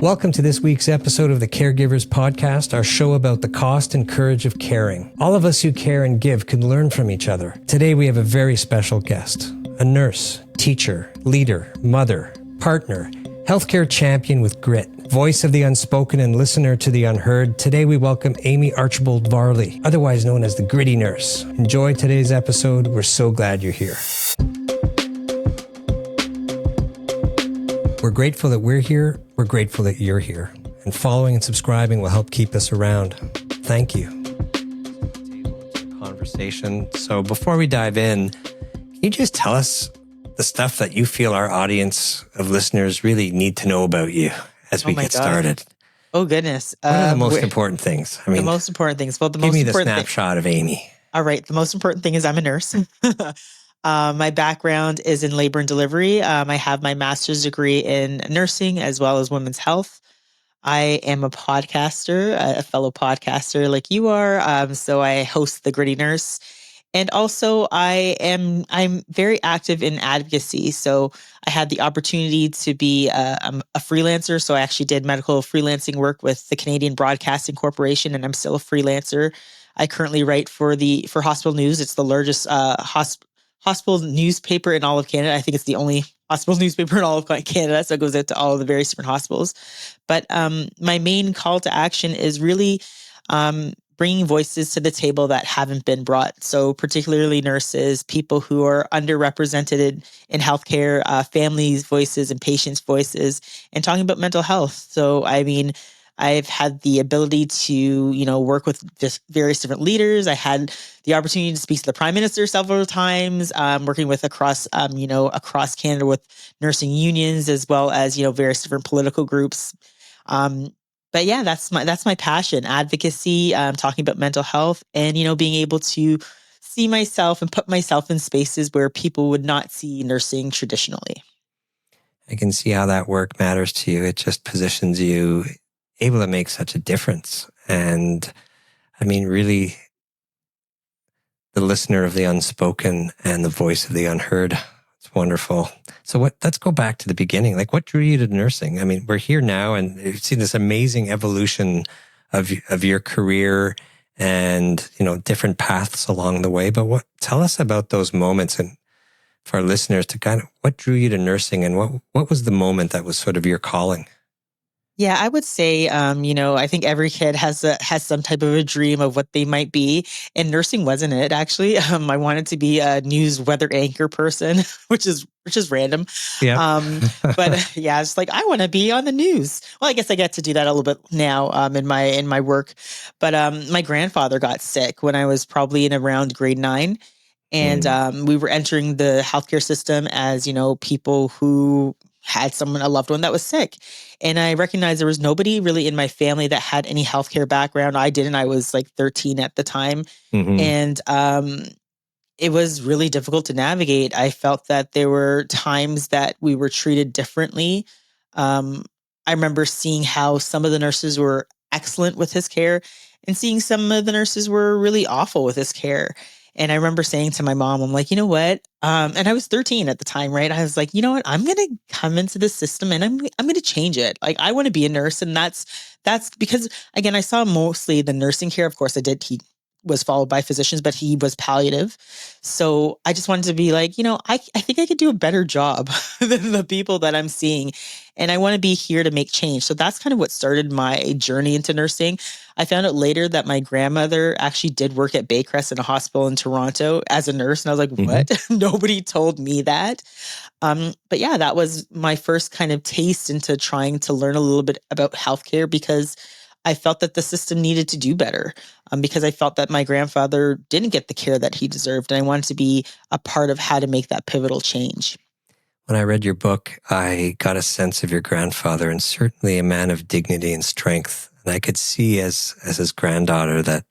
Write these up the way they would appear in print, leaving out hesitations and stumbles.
Welcome to this week's episode of the Caregivers podcast, our show about the cost and courage of caring. All of us who care and give can learn from each other. Today we have a very special guest, a nurse, teacher, leader, mother, partner, healthcare champion with grit, voice of the unspoken and listener to the unheard. Today we welcome Amie Archibald Varley, otherwise known as the Gritty Nurse. Enjoy today's episode. We're so glad you're here. We're grateful that we're here. We're grateful that you're here. And following and subscribing will help keep us around. Thank you. Conversation. So before we dive in, can you just tell us the stuff that you feel our audience of listeners really need to know about you as we get started? Oh, goodness. What are the most important things? I mean, the most important things. Well, give me the snapshot of Amie. All right. The most important thing is I'm a nurse. My background is in labor and delivery. I have my master's degree in nursing as well as women's health. I am a podcaster, a fellow podcaster like you are. So I host The Gritty Nurse. And also I'm very active in advocacy. So I had the opportunity to be a freelancer. So I actually did medical freelancing work with the Canadian Broadcasting Corporation, and I'm still a freelancer. I currently write for Hospital News. It's the largest hospital newspaper in all of Canada. I think it's the only hospital newspaper in all of Canada. So it goes out to all of the various different hospitals. But my main call to action is really bringing voices to the table that haven't been brought. So particularly nurses, people who are underrepresented in healthcare, families' voices and patients' voices, and talking about mental health. So, I mean, I've had the ability to, work with just various different leaders. I had the opportunity to speak to the Prime Minister several times, working with across Canada with nursing unions as well as, various different political groups. But yeah, that's my passion, advocacy, talking about mental health and, being able to see myself and put myself in spaces where people would not see nursing traditionally. I can see how that work matters to you. It just positions you able to make such a difference. And I mean, really, the listener of the unspoken and the voice of the unheard. It's wonderful. So let's go back to the beginning. Like, what drew you to nursing? I mean, we're here now and you've seen this amazing evolution of your career and, different paths along the way. But tell us about those moments and for our listeners to kind of, what drew you to nursing and what was the moment that was sort of your calling? Yeah, I would say, I think every kid has some type of a dream of what they might be, and nursing wasn't it. Actually, I wanted to be a news weather anchor person, which is random. Yeah. But yeah, it's like I want to be on the news. Well, I guess I get to do that a little bit now in my work. But my grandfather got sick when I was probably in around grade 9. And we were entering the healthcare system as, people who had a loved one that was sick. And I recognized there was nobody really in my family that had any healthcare background. I didn't. I was like 13 at the time. Mm-hmm. And it was really difficult to navigate. I felt that there were times that we were treated differently. I remember seeing how some of the nurses were excellent with his care and seeing some of the nurses were really awful with his care. And I remember saying to my mom, I'm like, you know what? And I was 13 at the time, right? I was like, you know what? I'm going to come into the system and I'm going to change it. Like, I want to be a nurse. And that's because, again, I saw mostly the nursing care. Of course I did. He was followed by physicians, but he was palliative. So I just wanted to be like, I think I could do a better job than the people that I'm seeing. And I want to be here to make change. So that's kind of what started my journey into nursing. I found out later that my grandmother actually did work at Baycrest in a hospital in Toronto as a nurse. And I was like, what? Nobody told me that. But yeah, that was my first kind of taste into trying to learn a little bit about healthcare because I felt that the system needed to do better because I felt that my grandfather didn't get the care that he deserved. And I wanted to be a part of how to make that pivotal change. When I read your book, I got a sense of your grandfather and certainly a man of dignity and strength. And I could see as his granddaughter that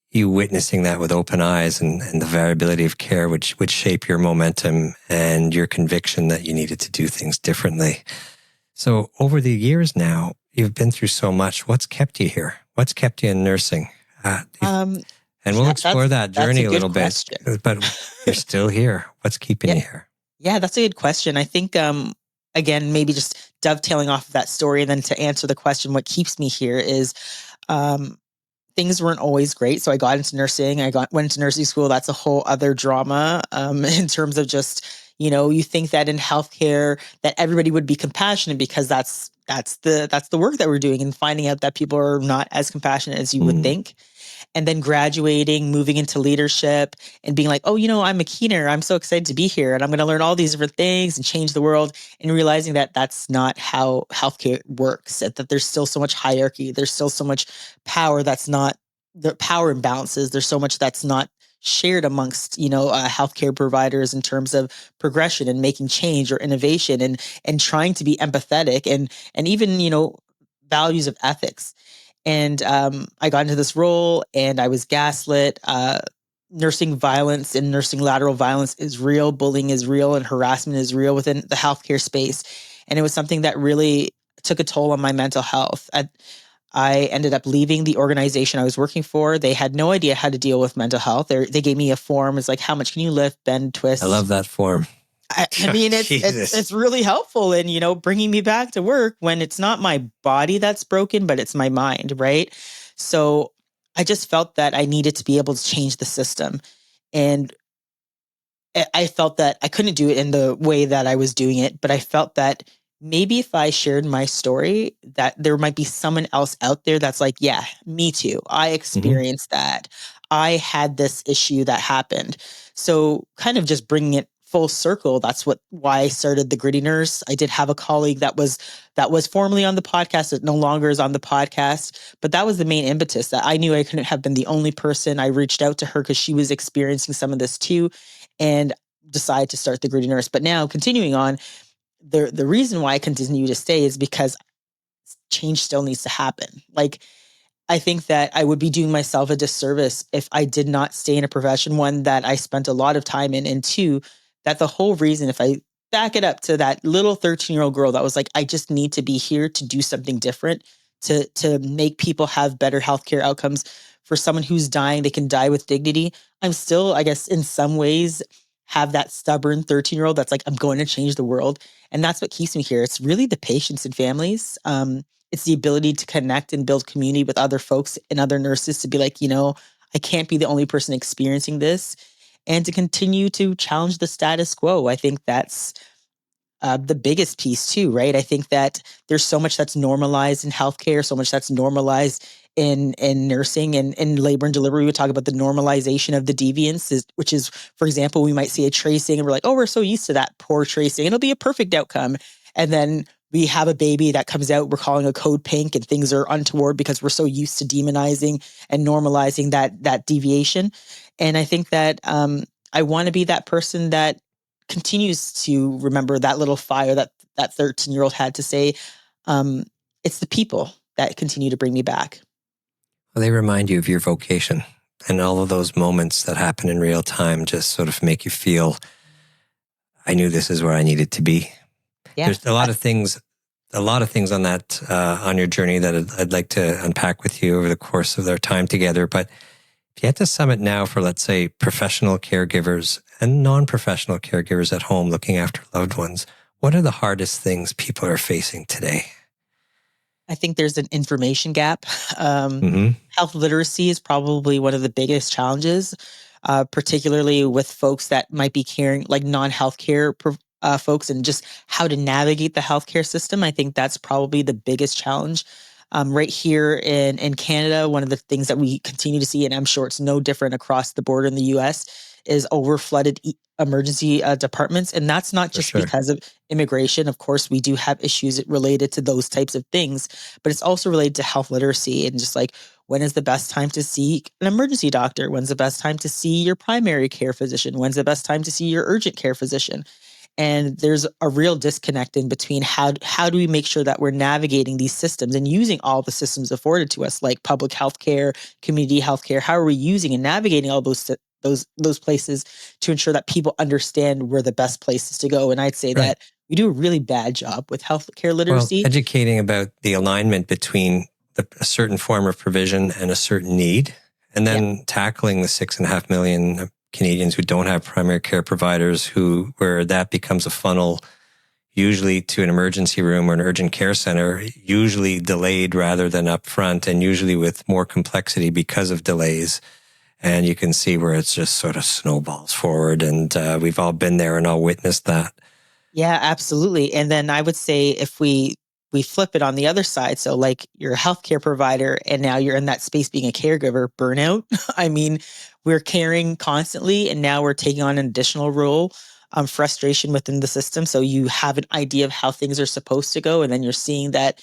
you witnessing that with open eyes and the variability of care would shape your momentum and your conviction that you needed to do things differently. So over the years now, you've been through so much. What's kept you here? What's kept you in nursing? And we'll explore that journey a little question. Bit. But you're still here. What's keeping you here? Yeah, that's a good question. I think, again, maybe just dovetailing off of that story, and then to answer the question, what keeps me here is things weren't always great. So I got into nursing. Went to nursing school. That's a whole other drama in terms of just, you think that in healthcare that everybody would be compassionate because that's the work that we're doing, and finding out that people are not as compassionate as you would think. And then graduating, moving into leadership, and being like, oh, I'm a keener. I'm so excited to be here, and I'm going to learn all these different things and change the world. And realizing that that's not how healthcare works, that there's still so much hierarchy. There's still so much power that's not the power imbalances. There's so much that's not shared amongst, healthcare providers in terms of progression and making change or innovation and trying to be empathetic and even, values of ethics. And I got into this role and I was gaslit. Nursing violence and nursing lateral violence is real. Bullying is real, and harassment is real within the healthcare space. And it was something that really took a toll on my mental health. I ended up leaving the organization I was working for. They had no idea how to deal with mental health. They gave me a form. It's like, how much can you lift, bend, twist? I love that form. I mean, it's really helpful in, bringing me back to work when it's not my body that's broken, but it's my mind, right? So I just felt that I needed to be able to change the system. And I felt that I couldn't do it in the way that I was doing it, but I felt that maybe if I shared my story, that there might be someone else out there that's like, yeah, me too. I experienced that. I had this issue that happened. So kind of just bringing it full circle. That's why I started the Gritty Nurse. I did have a colleague that was formerly on the podcast, that no longer is on the podcast, but that was the main impetus, that I knew I couldn't have been the only person. I reached out to her because she was experiencing some of this too, and decided to start the Gritty Nurse. But now, continuing on, the reason why I continue to stay is because change still needs to happen. Like, I think that I would be doing myself a disservice if I did not stay in a profession, one, that I spent a lot of time in, and two, that the whole reason, if I back it up to that little 13-year-old girl that was like, I just need to be here to do something different, to make people have better healthcare outcomes. For someone who's dying, they can die with dignity. I'm still, I guess, in some ways, have that stubborn 13-year-old that's like, I'm going to change the world. And that's what keeps me here. It's really the patients and families. It's the ability to connect and build community with other folks and other nurses, to be like, I can't be the only person experiencing this, and to continue to challenge the status quo. I think that's the biggest piece too, right? I think that there's so much that's normalized in healthcare, so much that's normalized in nursing and in labor and delivery. We talk about the normalization of the deviance, which is, for example, we might see a tracing and we're like, oh, we're so used to that poor tracing, it'll be a perfect outcome. And then we have a baby that comes out, we're calling a code pink, and things are untoward because we're so used to demonizing and normalizing that deviation. And I think that I want to be that person that continues to remember that little fire that 13-year-old had, to say, it's the people that continue to bring me back. Well, they remind you of your vocation, and all of those moments that happen in real time just sort of make you feel, I knew this is where I needed to be. Yeah. There's a lot of things on that, on your journey that I'd like to unpack with you over the course of their time together. But if you had to sum it now for, let's say, professional caregivers and non-professional caregivers at home looking after loved ones, what are the hardest things people are facing today? I think there's an information gap. Health literacy is probably one of the biggest challenges, particularly with folks that might be caring, like non-healthcare folks, and just how to navigate the healthcare system. I think that's probably the biggest challenge. Right here in Canada, one of the things that we continue to see, and I'm sure it's no different across the border in the US, is overflooded emergency departments. And that's not just because of immigration. Of course, we do have issues related to those types of things, but it's also related to health literacy, and just like, when is the best time to see an emergency doctor? When's the best time to see your primary care physician? When's the best time to see your urgent care physician? And there's a real disconnect in between how do we make sure that we're navigating these systems and using all the systems afforded to us, like public health care, community health care. How are we using and navigating all those places to ensure that people understand where the best places to go? And I'd say that we do a really bad job with healthcare literacy. Well, educating about the alignment between a certain form of provision and a certain need, and then tackling the 6.5 million Canadians who don't have primary care providers, where that becomes a funnel, usually to an emergency room or an urgent care center, usually delayed rather than upfront, and usually with more complexity because of delays. And you can see where it's just sort of snowballs forward. And we've all been there and all witnessed that. Yeah, absolutely. And then I would say if we flip it on the other side, so like you're a healthcare provider and now you're in that space being a caregiver, burnout. I mean, we're caring constantly and now we're taking on an additional role, frustration within the system. So you have an idea of how things are supposed to go. And then you're seeing that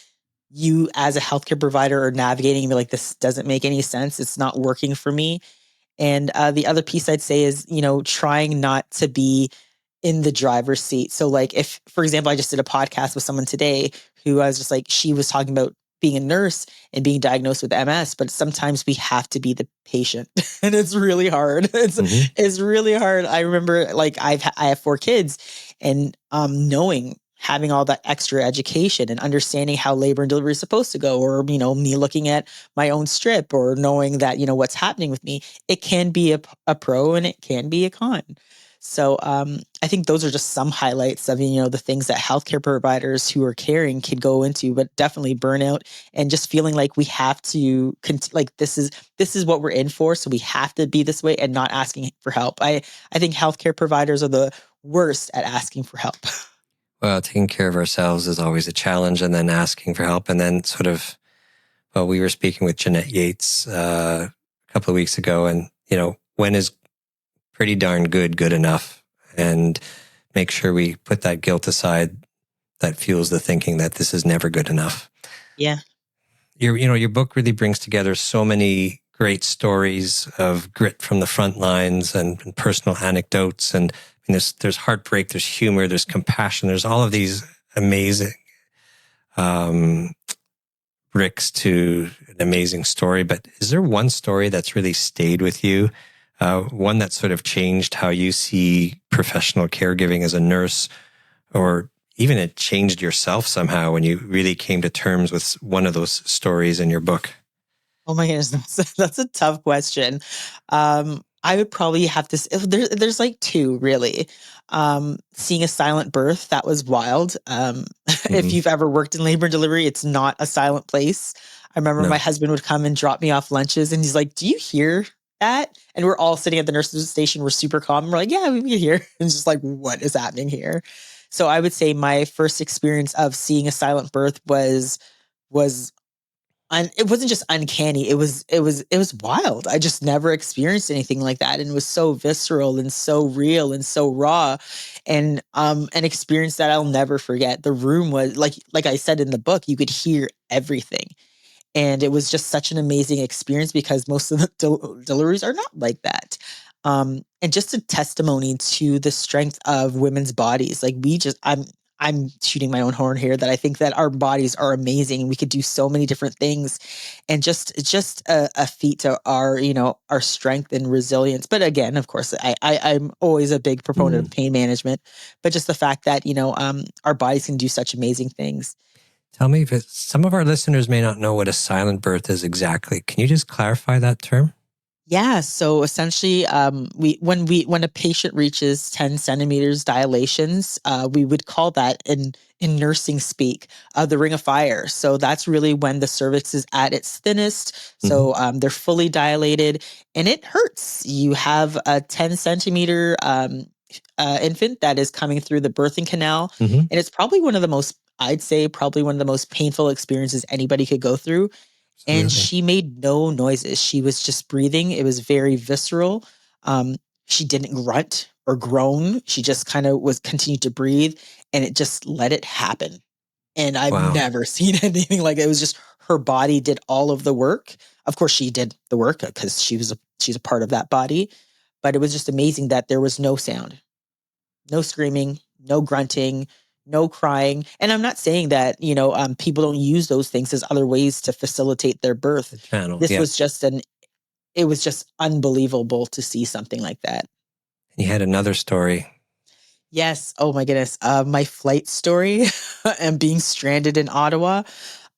you as a healthcare provider are navigating and be like, this doesn't make any sense. It's not working for me. And the other piece I'd say is, trying not to be in the driver's seat. So like if, for example, I just did a podcast with someone today who I was just like, she was talking about being a nurse and being diagnosed with MS, but sometimes we have to be the patient and it's really hard. It's really hard. I remember like I have 4 kids and having all that extra education and understanding how labor and delivery is supposed to go, or, me looking at my own strip or knowing that, what's happening with me, it can be a pro and it can be a con. So I think those are just some highlights of, the things that healthcare providers who are caring could go into, but definitely burnout and just feeling like we have to, like this is what we're in for. So we have to be this way and not asking for help. I think healthcare providers are the worst at asking for help. Well, taking care of ourselves is always a challenge, and then asking for help. And then we were speaking with Jeanette Yates a couple of weeks ago, and, when is pretty darn good enough, and make sure we put that guilt aside that fuels the thinking that this is never good enough. Yeah. Your book really brings together so many great stories of grit from the front lines and personal anecdotes. And there's heartbreak, there's humor, there's compassion, there's all of these amazing bricks to an amazing story. But is there one story that's really stayed with you? One that sort of changed how you see professional caregiving as a nurse, or even it changed yourself somehow when you really came to terms with one of those stories in your book? Oh my goodness, that's a tough question. I would probably have to. There's like 2 really. Seeing a silent birth, that was wild. If you've ever worked in labor and delivery, it's not a silent place. I remember my husband would come and drop me off lunches, and he's like, "Do you hear that?" And we're all sitting at the nurse's station. We're super calm. We're like, "Yeah, we hear." And it's just like, what is happening here? So I would say my first experience of seeing a silent birth was it wasn't just uncanny. It was wild. I just never experienced anything like that. And it was so visceral and so real and so raw, and an experience that I'll never forget. The room was like I said in the book, you could hear everything. And it was just such an amazing experience because most of the deliveries are not like that. And just a testimony to the strength of women's bodies. Like I'm shooting my own horn here that I think that our bodies are amazing. We could do so many different things, and it's just a feat to our strength and resilience. But again, of course, I'm always a big proponent of pain management, but just the fact that, our bodies can do such amazing things. Tell me, if some of our listeners may not know what a silent birth is exactly. Can you just clarify that term? Yeah. So essentially, when a patient reaches 10 centimeters dilations, we would call that in nursing speak, the ring of fire. So that's really when the cervix is at its thinnest. So they're fully dilated and it hurts. You have a 10 centimeter infant that is coming through the birthing canal. And it's probably I'd say probably one of the most painful experiences anybody could go through. Absolutely. And she made no noises. She was just breathing. It was very visceral. She didn't grunt or groan. She just kind of continued to breathe, and it just let it happen. And I've never seen anything like it. It was just her body did all of the work. Of course, she did the work because she's a part of that body. But it was just amazing that there was no sound, no screaming, no grunting, no crying. And I'm not saying that, people don't use those things as other ways to facilitate their birth. The channel, This was just it was just unbelievable to see something like that. And you had another story. Yes. Oh my goodness. My flight story and being stranded in Ottawa.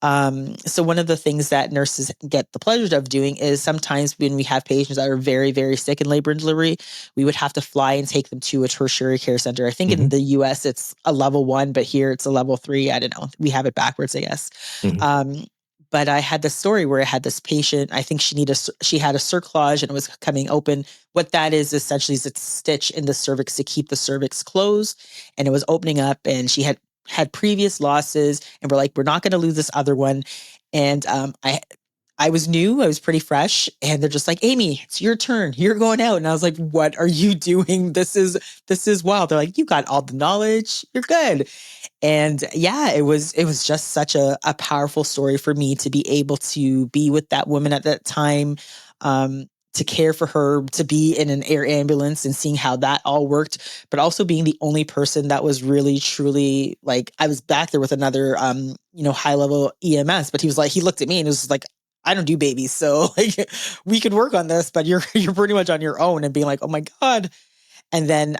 So one of the things that nurses get the pleasure of doing is sometimes when we have patients that are very, very sick in labor and delivery, we would have to fly and take them to a tertiary care center. I think in the US it's a level 1, but here it's a level 3. I don't know. We have it backwards, I guess. But I had this story where I had this patient. I think she had a cerclage and it was coming open. What that is essentially is it's a stitch in the cervix to keep the cervix closed, and it was opening up. And she had previous losses, and we're like, we're not going to lose this other one. And I was new, I was pretty fresh, and they're just like, Amie, it's your turn. You're going out. And I was like, what are you doing? This is wild. They're like, you got all the knowledge. You're good. And yeah, it was just such a powerful story for me to be able to be with that woman at that time, to care for her, to be in an air ambulance and seeing how that all worked, but also being the only person that was really, truly like, I was back there with another, high level EMS, but he looked at me and was like, I don't do babies. So like, we could work on this, but you're pretty much on your own, and being like, oh my God. And then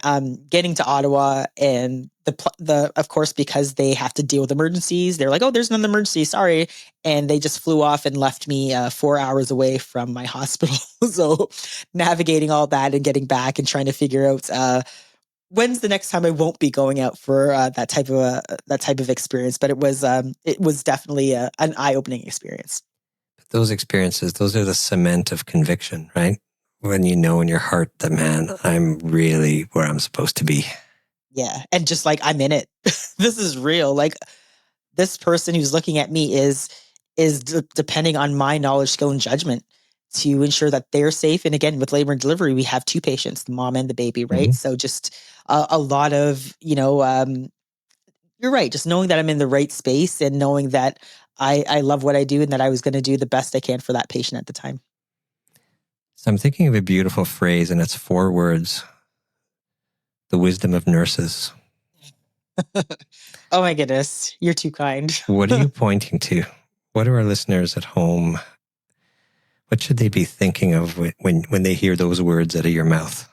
getting to Ottawa, and the of course, because they have to deal with emergencies, they're like, oh, there's another emergency, sorry. And they just flew off and left me 4 hours away from my hospital. So navigating all that and getting back and trying to figure out when's the next time I won't be going out for that type of experience. But it was definitely an eye-opening experience. Those experiences, those are the cement of conviction, right? When you know in your heart that, man, I'm really where I'm supposed to be. Yeah. And just like, I'm in it. This is real. Like, this person who's looking at me is depending on my knowledge, skill, and judgment to ensure that they're safe. And again, with labor and delivery, we have 2 patients, the mom and the baby, right? So just a lot of, you're right. Just knowing that I'm in the right space and knowing that I love what I do and that I was going to do the best I can for that patient at the time. So I'm thinking of a beautiful phrase, and it's 4 words: the wisdom of nurses. Oh my goodness, you're too kind. What are you pointing to? What are our listeners at home? What should they be thinking of when they hear those words out of your mouth?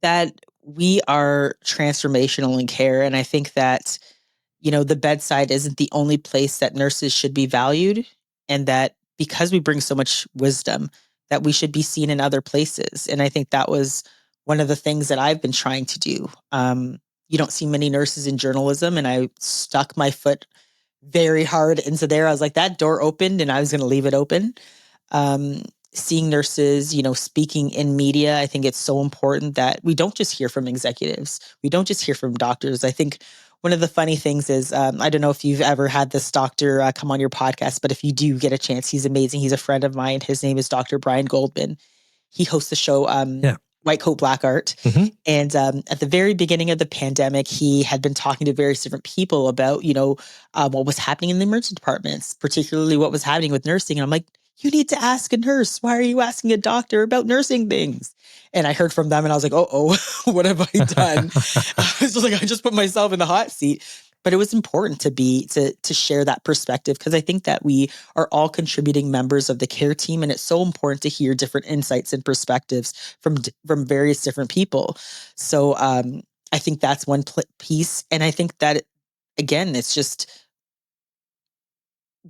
That we are transformational in care. And I think that, the bedside isn't the only place that nurses should be valued. And that because we bring so much wisdom, that we should be seen in other places. And I think that was one of the things that I've been trying to do. You don't see many nurses in journalism, and I stuck my foot very hard into there. I was like, that door opened and I was going to leave it open. Seeing nurses, speaking in media, I think it's so important that we don't just hear from executives. We don't just hear from doctors. I think one of the funny things is, I don't know if you've ever had this doctor come on your podcast, but if you do get a chance, he's amazing. He's a friend of mine. His name is Dr. Brian Goldman. He hosts the show, White Coat, Black Art. And at the very beginning of the pandemic, he had been talking to various different people about, what was happening in the emergency departments, particularly what was happening with nursing. And I'm like, you need to ask a nurse. Why are you asking a doctor about nursing things? And I heard from them and I was like, oh, what have I done? I was like, I just put myself in the hot seat. But it was important to share that perspective, because I think that we are all contributing members of the care team, and it's so important to hear different insights and perspectives from various different people. So I think that's one piece, and I think that again, it's just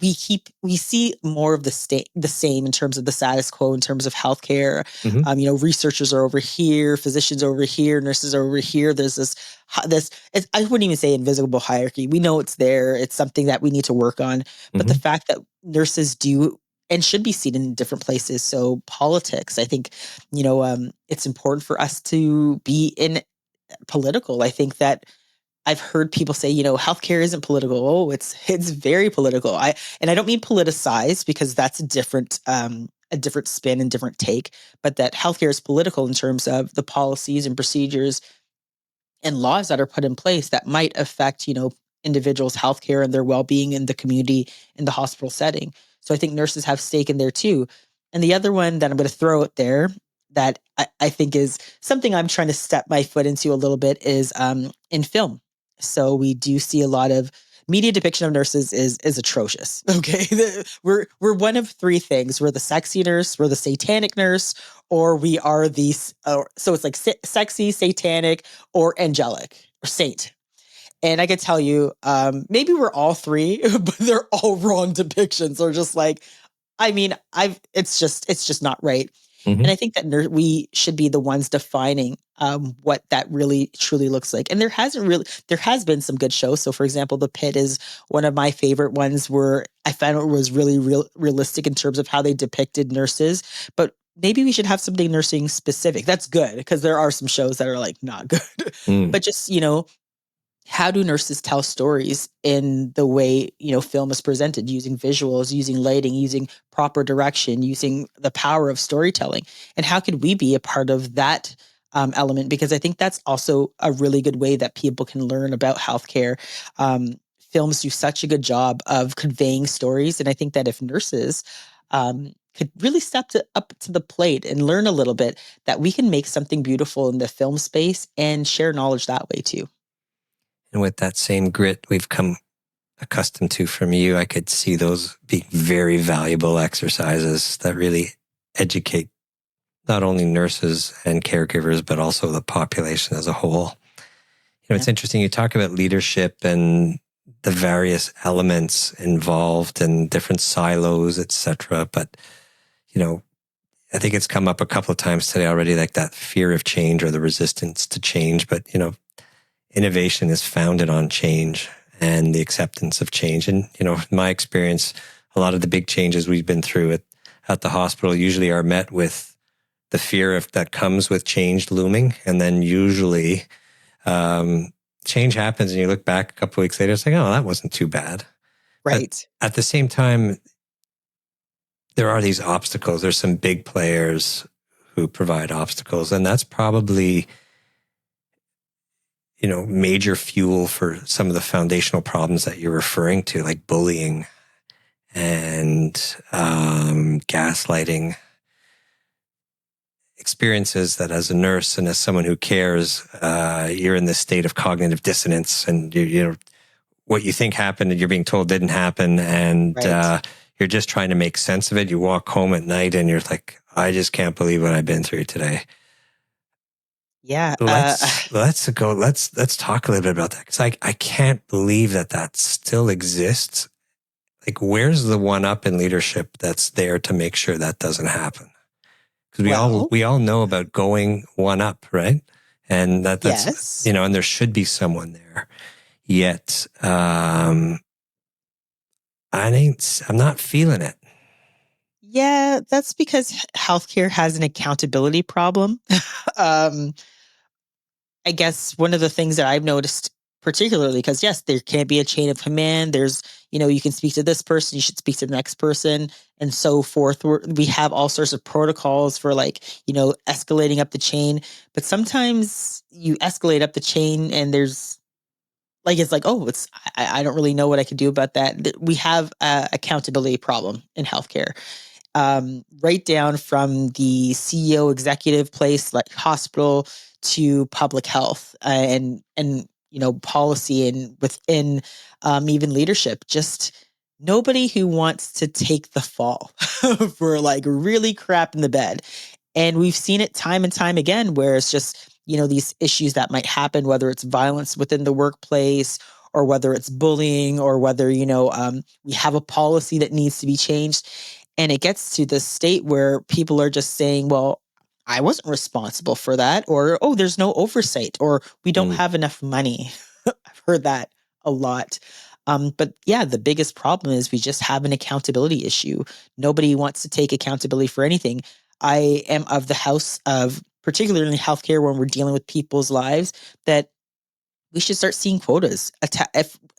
we see more of the same in terms of the status quo in terms of healthcare. Researchers are over here, physicians are over here, nurses are over here. There's this I wouldn't even say invisible hierarchy. We know it's there. It's something that we need to work on. But the fact that nurses do and should be seen in different places. So politics, I think, it's important for us to be in political. I think that I've heard people say, healthcare isn't political. Oh, it's very political. I don't mean politicized, because that's a different spin and different take, but that healthcare is political in terms of the policies and procedures and laws that are put in place that might affect, individuals' healthcare and their well-being in the community, in the hospital setting. So I think nurses have stake in there too. And the other one that I'm going to throw out there that I think is something I'm trying to step my foot into a little bit is in film. So we do see a lot of media depiction of nurses is atrocious. Okay. We're one of 3 things. We're the sexy nurse, we're the satanic nurse, or we are so it's like sexy, satanic, or angelic, or saint. And I could tell you, maybe we're all three, but they're all wrong depictions. Or just like, I mean, it's just not right. Mhm. And I think that we should be the ones defining what that really truly looks like. And there has been some good shows. So, for example, The Pit is one of my favorite ones where I found it was really realistic in terms of how they depicted nurses. But maybe we should have something nursing specific. That's good, because there are some shows that are like not good. Mm. But just, how do nurses tell stories in the way, film is presented, using visuals, using lighting, using proper direction, using the power of storytelling? And how could we be a part of that element? Because I think that's also a really good way that people can learn about healthcare. Films do such a good job of conveying stories. And I think that if nurses could really up to the plate and learn a little bit, that we can make something beautiful in the film space and share knowledge that way too. And with that same grit we've come accustomed to from you, I could see those being very valuable exercises that really educate not only nurses and caregivers, but also the population as a whole. It's interesting. You talk about leadership and the various elements involved and different silos, etc. But, I think it's come up a couple of times today already, like that fear of change or the resistance to change. But, innovation is founded on change and the acceptance of change. And, in my experience, a lot of the big changes we've been through at the hospital usually are met with the fear that comes with change looming. And then usually change happens and you look back a couple of weeks later, it's like, oh, that wasn't too bad. Right. But at the same time, there are these obstacles. There's some big players who provide obstacles. And that's probably major fuel for some of the foundational problems that you're referring to, like bullying and gaslighting. Experiences that as a nurse and as someone who cares, you're in this state of cognitive dissonance, and what you think happened and you're being told didn't happen, and Right. You're just trying to make sense of it. You walk home at night and you're like, I just can't believe what I've been through today. Yeah. Let's talk a little bit about that, because I can't believe that still exists. Like, where's the one up in leadership that's there to make sure that doesn't happen? Because we all know about going one up, right? And that's yes. and there should be someone there. Yet I'm not feeling it. Yeah, that's because healthcare has an accountability problem. I guess one of the things that I've noticed, particularly, because yes, there can't be a chain of command. There's, you can speak to this person, you should speak to the next person, and so forth. We have all sorts of protocols for, like, escalating up the chain. But sometimes you escalate up the chain and there's, like, it's like, oh, I don't really know what I could do about that. We have a accountability problem in healthcare. Right down from the CEO executive place, like hospital, to public health, and policy, and within even leadership. Just nobody who wants to take the fall for, like, really crap in the bed. And we've seen it time and time again, where it's just, these issues that might happen, whether it's violence within the workplace, or whether it's bullying, or whether, we have a policy that needs to be changed. And it gets to the state where people are just saying, well, I wasn't responsible for that, or, oh, there's no oversight, or we don't have enough money. I've heard that a lot. But yeah, the biggest problem is we just have an accountability issue. Nobody wants to take accountability for anything. I am of the house of, particularly in healthcare, when we're dealing with people's lives, that we should start seeing quotas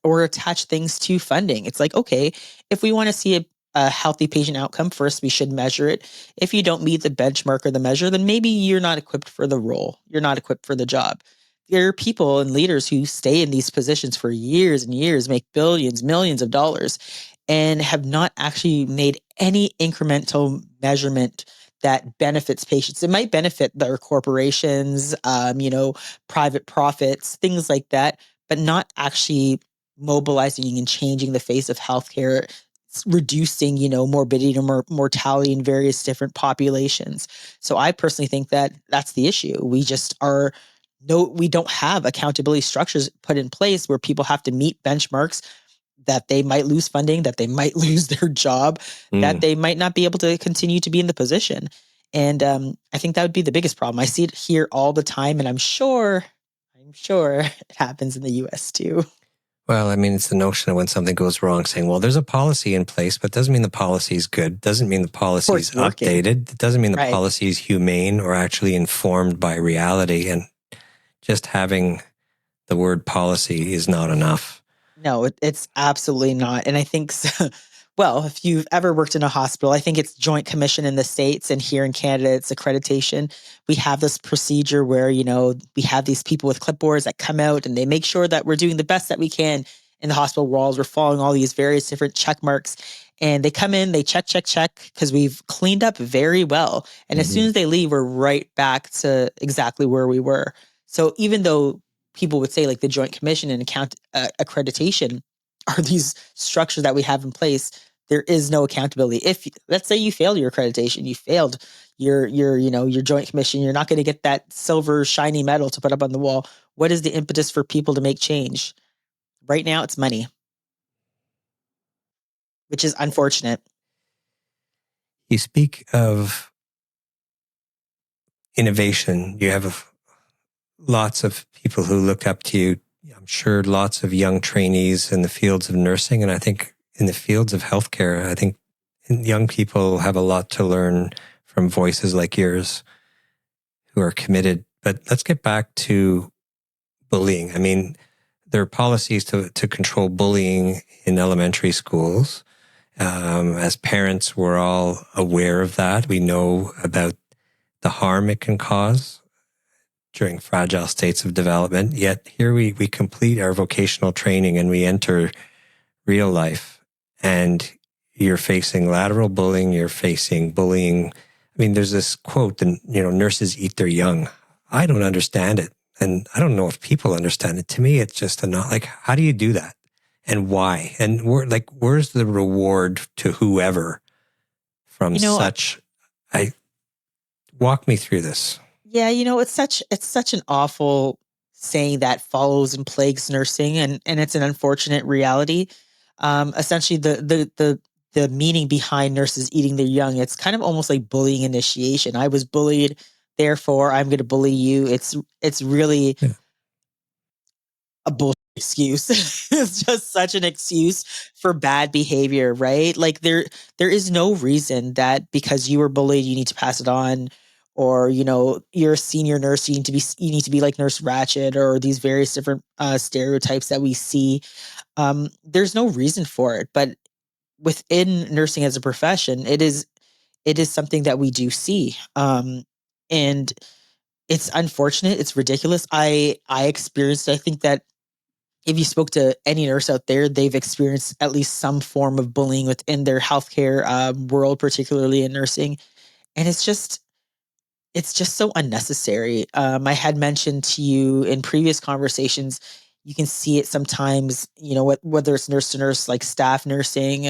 or attach things to funding. It's like, okay, if we want to see a healthy patient outcome, first we should measure it. If you don't meet the benchmark or the measure, then maybe you're not equipped for the role. You're not equipped for the job. There are people and leaders who stay in these positions for years and years, make billions, millions of dollars, and have not actually made any incremental measurement that benefits patients. It might benefit their corporations, private profits, things like that, but not actually mobilizing and changing the face of healthcare, reducing, morbidity and mortality in various different populations. So I personally think that that's the issue. We just are we don't have accountability structures put in place where people have to meet benchmarks, that they might lose funding, that they might lose their job, that they might not be able to continue to be in the position. And I think that would be the biggest problem. I see it here all the time, and I'm sure it happens in the US too. Well, I mean, it's the notion of when something goes wrong, saying, well, there's a policy in place, but doesn't mean the policy is good. Doesn't mean the policy is updated. It doesn't mean the policy is humane or actually informed by reality. And just having the word policy is not enough. No, it's absolutely not. And I think, well, if you've ever worked in a hospital, I think it's Joint Commission in the States, and here in Canada, it's accreditation. We have this procedure where, we have these people with clipboards that come out and they make sure that we're doing the best that we can in the hospital walls. We're following all these various different check marks, and they come in, they check, because we've cleaned up very well. And as soon as they leave, we're right back to exactly where we were. So even though people would say like the Joint Commission and accreditation are these structures that we have in place, there is no accountability. If, let's say, you failed your accreditation, you failed your Joint Commission, you're not going to get that silver shiny medal to put up on the wall. What is the impetus for people to make change? Right now, it's money, which is unfortunate. You speak of innovation. You have lots of people who look up to you. I'm sure lots of young trainees in the fields of nursing, and I think in the fields of healthcare. I think young people have a lot to learn from voices like yours who are committed. But let's get back to bullying. I mean, there are policies to control bullying in elementary schools. As parents, we're all aware of that. We know about the harm it can cause during fragile states of development. Yet here we complete our vocational training and we enter real life, and you're facing lateral bullying, you're facing bullying. I mean, there's this quote, nurses eat their young. I don't understand it. And I don't know if people understand it. To me, it's just like, how do you do that? And why? And where's the reward to whoever from such? Walk me through this. Yeah, it's such an awful saying that follows and plagues nursing, and it's an unfortunate reality. Essentially, the meaning behind nurses eating their young, it's kind of almost like bullying initiation. I was bullied, therefore I'm going to bully you. It's really a bullshit excuse. It's just such an excuse for bad behavior, right? Like there is no reason that because you were bullied, you need to pass it on. Or, you're a senior nurse, you need to be like Nurse Ratched, or these various different stereotypes that we see. There's no reason for it. But within nursing as a profession, it is something that we do see. And it's unfortunate. It's ridiculous. I experienced, I think that if you spoke to any nurse out there, they've experienced at least some form of bullying within their healthcare world, particularly in nursing. And it's just so unnecessary. I had mentioned to you in previous conversations, you can see it sometimes, whether it's nurse to nurse, like staff nursing,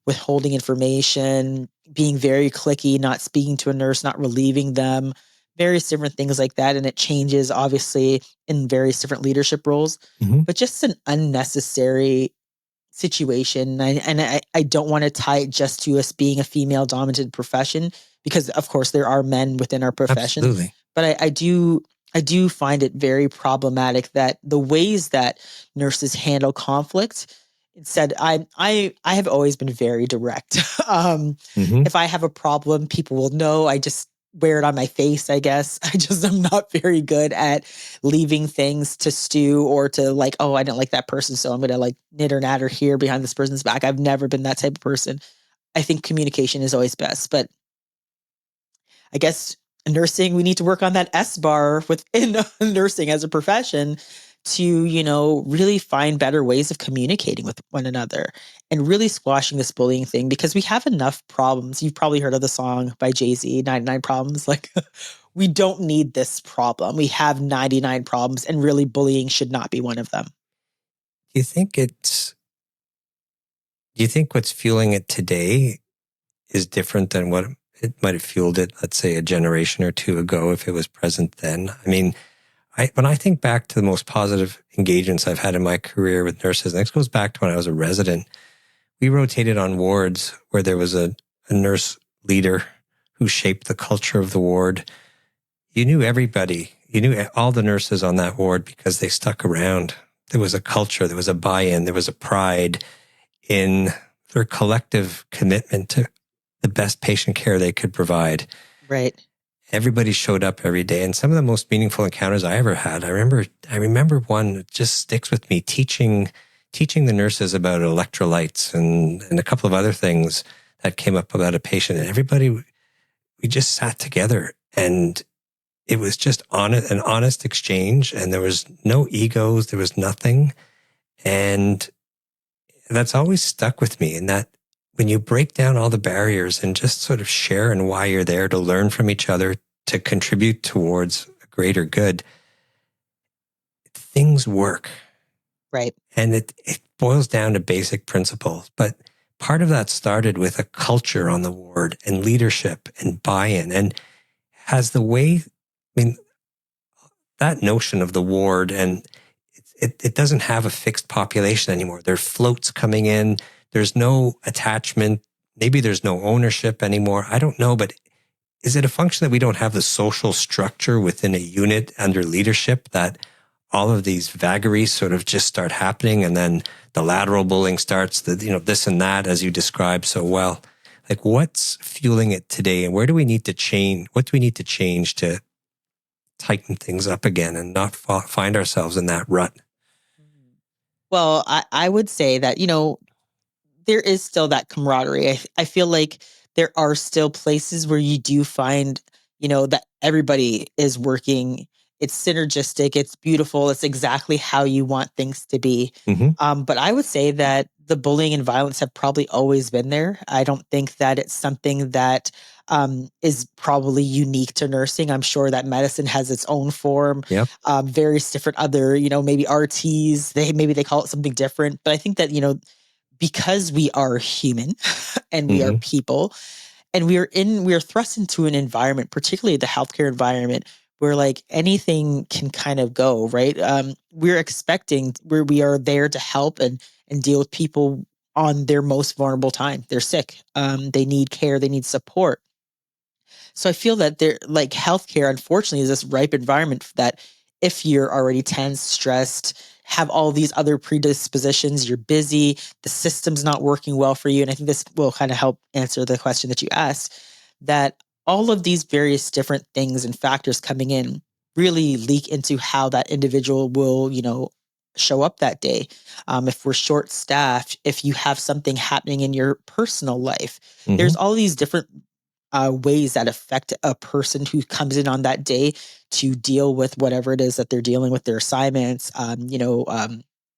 withholding information, being very cliquey, not speaking to a nurse, not relieving them, various different things like that. And it changes, obviously, in various different leadership roles, but just an unnecessary situation. And I don't want to tie it just to us being a female dominated profession, because of course there are men within our profession. Absolutely. But I do find it very problematic that the ways that nurses handle conflict, instead, I have always been very direct. If I have a problem, people will know. I just wear it on my face, I guess. I'm not very good at leaving things to stew, or to like, oh, I don't like that person, so I'm going to like knitter natter here behind this person's back. I've never been that type of person. I think communication is always best, but I guess nursing, we need to work on that S-bar within nursing as a profession to, really find better ways of communicating with one another and really squashing this bullying thing, because we have enough problems. You've probably heard of the song by Jay-Z, 99 Problems. Like, we don't need this problem. We have 99 problems, and really bullying should not be one of them. Do you think what's fueling it today is different than what it might have fueled it, let's say, a generation or two ago, if it was present then? I mean, when I think back to the most positive engagements I've had in my career with nurses, and this goes back to when I was a resident, we rotated on wards where there was a nurse leader who shaped the culture of the ward. You knew everybody. You knew all the nurses on that ward because they stuck around. There was a culture, there was a buy-in, there was a pride in their collective commitment to the best patient care they could provide. Right. Everybody showed up every day. And some of the most meaningful encounters I ever had, I remember one that just sticks with me, teaching the nurses about electrolytes and a couple of other things that came up about a patient. And everybody, we just sat together, and it was just an honest exchange, and there was no egos, there was nothing. And that's always stuck with me, in that when you break down all the barriers and just sort of share and why you're there to learn from each other, to contribute towards a greater good, things work. Right. And it boils down to basic principles. But part of that started with a culture on the ward and leadership and buy-in, and has the way, that notion of the ward, and it doesn't have a fixed population anymore. There are floats coming in. There's no attachment. Maybe there's no ownership anymore. I don't know, but is it a function that we don't have the social structure within a unit under leadership, that all of these vagaries sort of just start happening, and then the lateral bullying starts, this and that, as you described so well? Like, what's fueling it today, and where do we need to change? What do we need to change to tighten things up again and not find ourselves in that rut? Well, I would say that, there is still that camaraderie. I feel like there are still places where you do find, that everybody is working. It's synergistic. It's beautiful. It's exactly how you want things to be. Mm-hmm. But I would say that the bullying and violence have probably always been there. I don't think that it's something that is probably unique to nursing. I'm sure that medicine has its own form. Yep. Various different other, maybe RTs, maybe they call it something different. But I think that, because we are human and we are people, and we are thrust into an environment, particularly the healthcare environment, where like anything can kind of go, right? We're expecting, where we are there to help and deal with people on their most vulnerable time. They're sick. They need care. They need support. So I feel that healthcare, unfortunately, is this ripe environment that if you're already tense, stressed, have all these other predispositions, you're busy, the system's not working well for you. And I think this will kind of help answer the question that you asked, that all of these various different things and factors coming in really leak into how that individual will, show up that day. If we're short staffed, if you have something happening in your personal life, there's all these different ways that affect a person who comes in on that day to deal with whatever it is that they're dealing with, their assignments,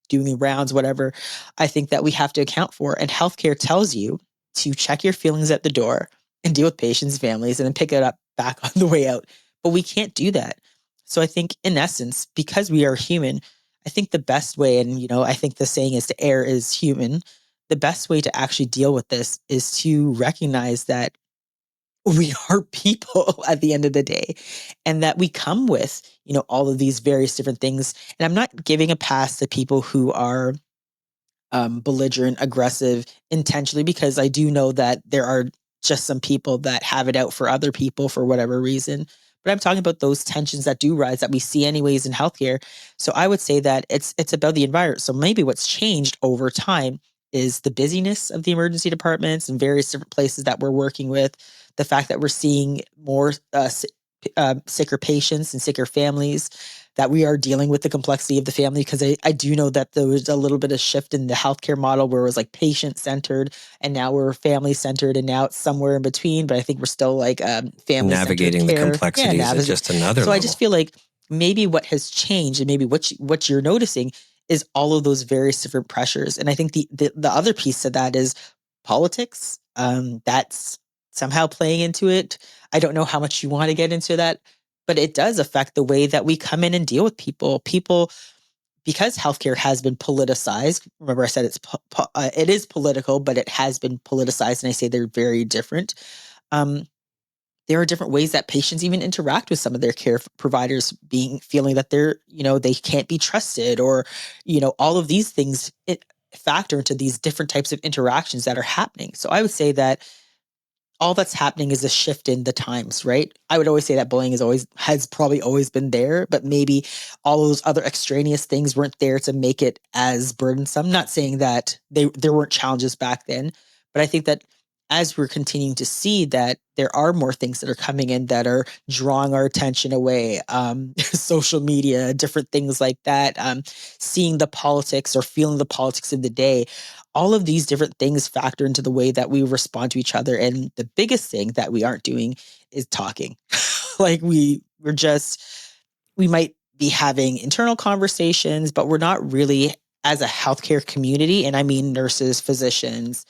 doing rounds, whatever. I think that we have to account for. And healthcare tells you to check your feelings at the door and deal with patients' families and then pick it up back on the way out. But we can't do that. So I think in essence, because we are human, I think the best way, and I think the saying is to err is human. The best way to actually deal with this is to recognize that we are people at the end of the day, and that we come with, all of these various different things. And I'm not giving a pass to people who are belligerent, aggressive intentionally, because I do know that there are just some people that have it out for other people for whatever reason. But I'm talking about those tensions that do rise that we see anyways in healthcare. So I would say that it's about the environment. So maybe what's changed over time is the busyness of the emergency departments and various different places that we're working with. The fact that we're seeing more sicker patients and sicker families, that we are dealing with the complexity of the family, because I do know that there was a little bit of shift in the healthcare model where it was like patient-centered, and now we're family-centered, and now it's somewhere in between, but I think we're still like family-centered navigating care. the complexities at just another level. I just feel like maybe what has changed, and maybe what you're noticing, is all of those various different pressures. And I think the other piece of that is politics. That's somehow playing into it. I don't know how much you want to get into that, but it does affect the way that we come in and deal with people. People, because healthcare has been politicized. Remember, I said it is political, but it has been politicized, and I say they're very different. there are different ways that patients even interact with some of their care providers, feeling that they're, they can't be trusted, or, all of these things factor into these different types of interactions that are happening. So I would say that all that's happening is a shift in the times, right? I would always say that bullying has probably always been there, but maybe all those other extraneous things weren't there to make it as burdensome. Not saying that there weren't challenges back then, but I think that as we're continuing to see that there are more things that are coming in that are drawing our attention away, social media, different things like that, seeing the politics or feeling the politics of the day, all of these different things factor into the way that we respond to each other. And the biggest thing that we aren't doing is talking. Like we might be having internal conversations, but we're not really, as a healthcare community, and I mean nurses, physicians,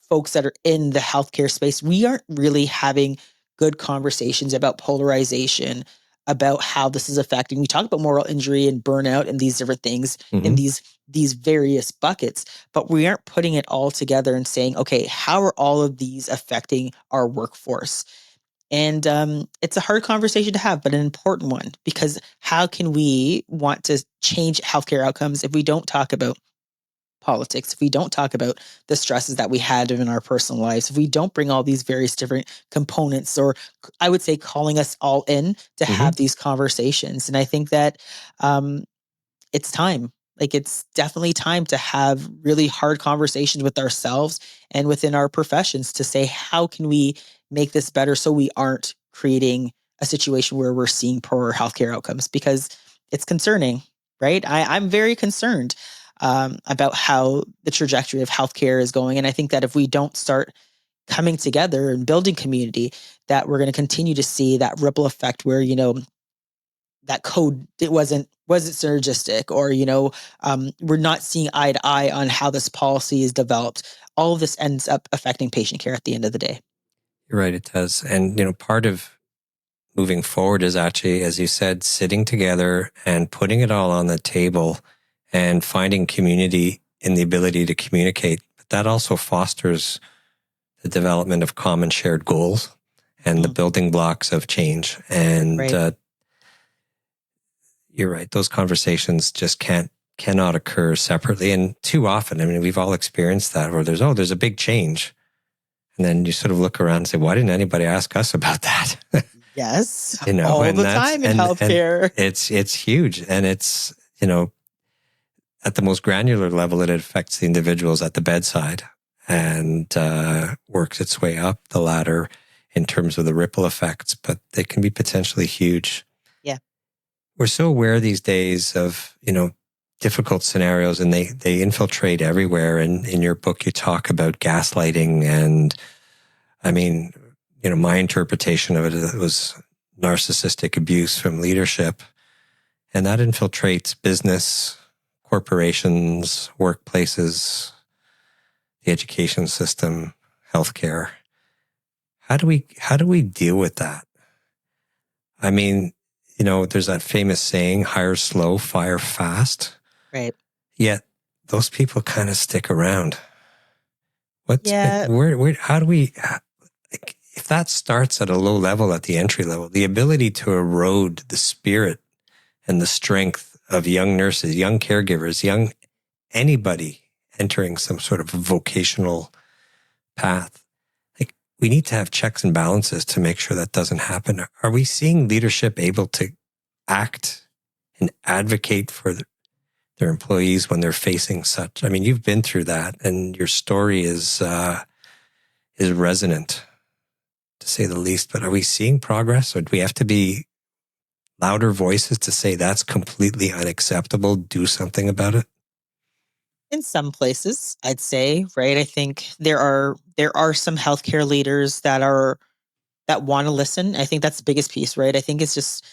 folks that are in the healthcare space, we aren't really having good conversations about polarization, about how this is affecting. We talk about moral injury and burnout and these different things in these various buckets, but we aren't putting it all together and saying, okay, how are all of these affecting our workforce? And it's a hard conversation to have, but an important one, because how can we want to change healthcare outcomes if we don't talk about politics, if we don't talk about the stresses that we had in our personal lives, if we don't bring all these various different components, or I would say calling us all in to have these conversations. And I think that it's time. Like, it's definitely time to have really hard conversations with ourselves and within our professions to say, how can we make this better so we aren't creating a situation where we're seeing poorer healthcare outcomes? Because it's concerning, right? I'm very concerned about how the trajectory of healthcare is going. And I think that if we don't start coming together and building community, that we're going to continue to see that ripple effect where, that code, it wasn't synergistic, or, we're not seeing eye to eye on how this policy is developed. All of this ends up affecting patient care at the end of the day. You're right, it does. And, part of moving forward is actually, as you said, sitting together and putting it all on the table and finding community in the ability to communicate. But that also fosters the development of common shared goals and the building blocks of change. And you're right, those conversations just cannot occur separately. And too often, I mean, we've all experienced that, where there's a big change. And then you sort of look around and say, why didn't anybody ask us about that? Yes. All the time in healthcare. It's huge. And it's, at the most granular level, it affects the individuals at the bedside and works its way up the ladder in terms of the ripple effects, but they can be potentially huge. Yeah. We're so aware these days of, difficult scenarios, and they infiltrate everywhere. And in your book, you talk about gaslighting, and I mean, my interpretation of it was narcissistic abuse from leadership, and that infiltrates business, corporations, workplaces, the education system, healthcare. How do we deal with that? I mean, there's that famous saying, hire slow, fire fast. Right. Yet those people kind of stick around. How do we, if that starts at a low level, at the entry level, the ability to erode the spirit and the strength of young nurses, young caregivers, anybody entering some sort of vocational path, we need to have checks and balances to make sure that doesn't happen. Are we seeing leadership able to act and advocate for their employees when they're facing such? I mean, you've been through that, and your story is resonant, to say the least. But are we seeing progress, or do we have to be louder voices to say that's completely unacceptable? Do something about it. In some places, I'd say, right? I think there are some healthcare leaders that want to listen. I think that's the biggest piece, right? I think it's just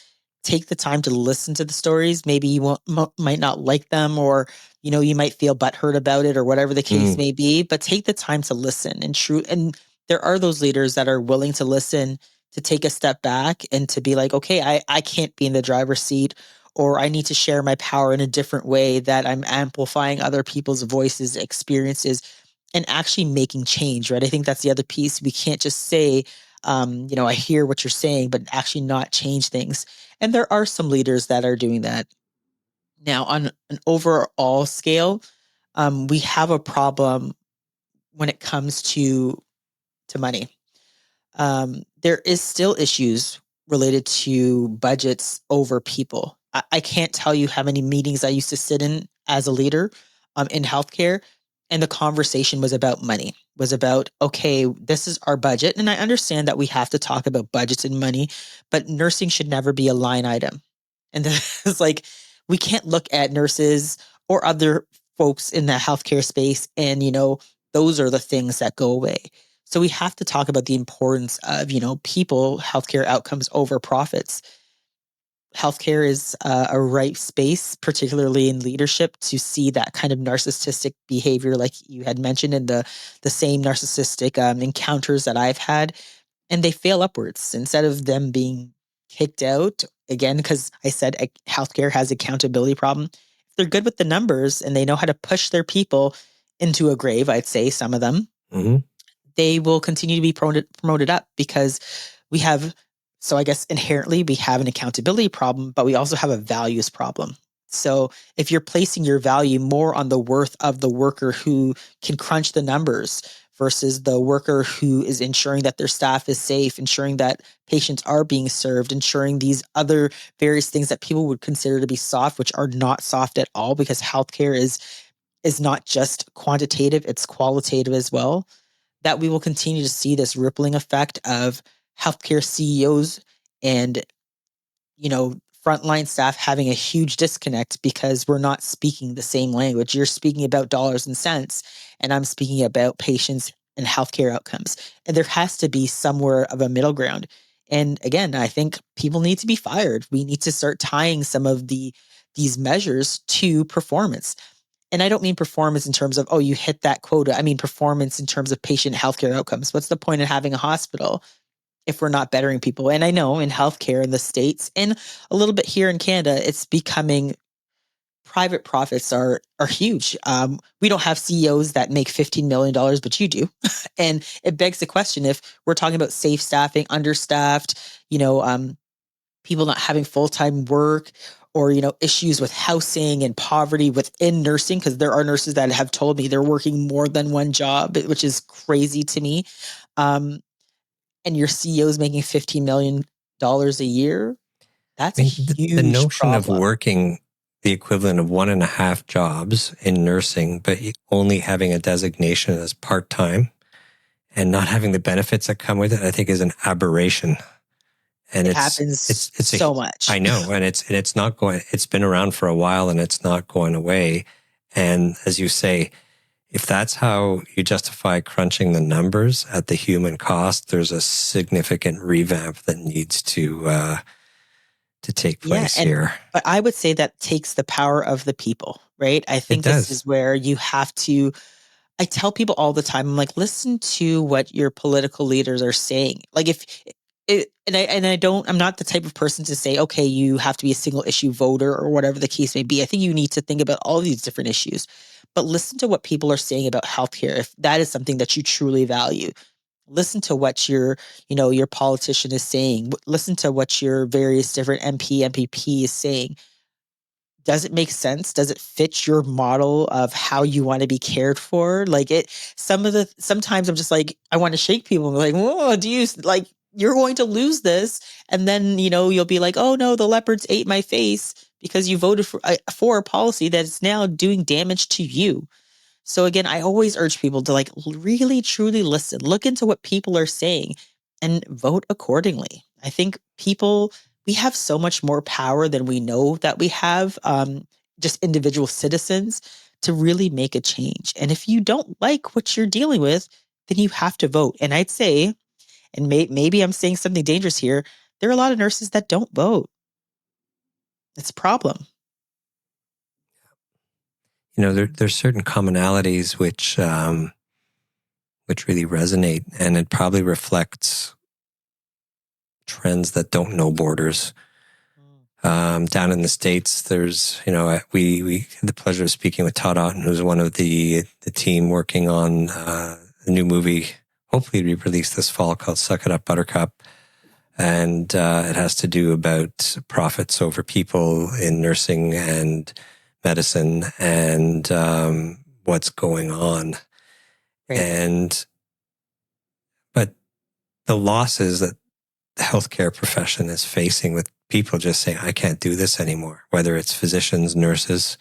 take the time to listen to the stories. Maybe you might not like them, or you might feel butthurt about it, or whatever the case may be. But take the time to listen and there are those leaders that are willing to listen, to take a step back and to be like, okay, I can't be in the driver's seat, or I need to share my power in a different way, that I'm amplifying other people's voices, experiences, and actually making change, right? I think that's the other piece. We can't just say, I hear what you're saying, but actually not change things. And there are some leaders that are doing that. Now, on an overall scale, we have a problem when it comes to money. There is still issues related to budgets over people. I can't tell you how many meetings I used to sit in as a leader in healthcare, and the conversation was about money, was about, okay, this is our budget. And I understand that we have to talk about budgets and money, but nursing should never be a line item. And it's like, we can't look at nurses or other folks in the healthcare space and, those are the things that go away. So we have to talk about the importance of, people, healthcare outcomes over profits. Healthcare is a ripe space, particularly in leadership, to see that kind of narcissistic behavior, like you had mentioned, in the same narcissistic encounters that I've had, and they fail upwards instead of them being kicked out again. Because I said healthcare has accountability problem. If they're good with the numbers and they know how to push their people into a grave, I'd say some of them, they will continue to be promoted up because we have, so I guess inherently we have an accountability problem, but we also have a values problem. So if you're placing your value more on the worth of the worker who can crunch the numbers versus the worker who is ensuring that their staff is safe, ensuring that patients are being served, ensuring these other various things that people would consider to be soft, which are not soft at all, because healthcare is not just quantitative, it's qualitative as well, that we will continue to see this rippling effect of healthcare CEOs and, frontline staff having a huge disconnect because we're not speaking the same language. You're speaking about dollars and cents, and I'm speaking about patients and healthcare outcomes. And there has to be somewhere of a middle ground. And again, I think people need to be fired. We need to start tying some of these measures to performance. And I don't mean performance in terms of, oh, you hit that quota. I mean performance in terms of patient healthcare outcomes. What's the point of having a hospital if we're not bettering people? And I know in healthcare in the States and a little bit here in Canada, it's becoming, private profits are huge. We don't have CEOs that make $15 million, but you do. And it begs the question, if we're talking about safe staffing, understaffed, people not having full-time work, or, issues with housing and poverty within nursing, because there are nurses that have told me they're working more than one job, which is crazy to me. And your CEO is making $15 million a year. That's a huge the notion problem. of working the equivalent of 1.5 jobs in nursing, but only having a designation as part-time and not having the benefits that come with it, I think is an aberration. And it happens so much. I know. And it's not going, it's been around for a while and it's not going away. And as you say, if that's how you justify crunching the numbers at the human cost, there's a significant revamp that needs to take place here. But I would say that takes the power of the people, right? I think this is where you have to, I tell people all the time, I'm like, listen to what your political leaders are saying. Like I'm not the type of person to say, okay, you have to be a single issue voter or whatever the case may be. I think you need to think about all these different issues, but listen to what people are saying about healthcare. If that is something that you truly value, listen to what your politician is saying. Listen to what your various different MPP is saying. Does it make sense? Does it fit your model of how you want to be cared for? Sometimes I'm just like, I want to shake people and be like, whoa, you're going to lose this. And then, you'll be like, oh no, the leopards ate my face because you voted for a policy that's now doing damage to you. So again, I always urge people to really truly listen, look into what people are saying and vote accordingly. I think we have so much more power than we know that we have, just individual citizens, to really make a change. And if you don't like what you're dealing with, then you have to vote. And I'd say, and maybe I'm saying something dangerous here, there are a lot of nurses that don't vote. It's a problem. There's certain commonalities which really resonate, and it probably reflects trends that don't know borders. Down in the States, there's, we had the pleasure of speaking with Todd Otten, who's one of the team working on the new movie, hopefully be released this fall called Suck It Up, Buttercup. And it has to do about profits over people in nursing and medicine and what's going on. Right. But the losses that the healthcare profession is facing with people just saying, I can't do this anymore, whether it's physicians, nurses,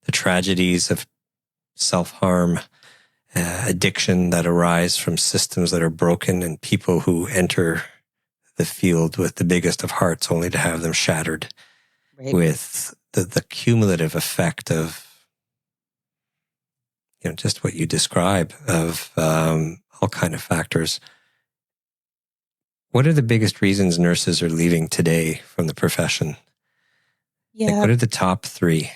the tragedies of self-harm, addiction that arise from systems that are broken and people who enter the field with the biggest of hearts only to have them shattered, Right. with the cumulative effect of, just what you describe of all kind of factors. What are the biggest reasons nurses are leaving today from the profession? Yeah. Like, what are the top three?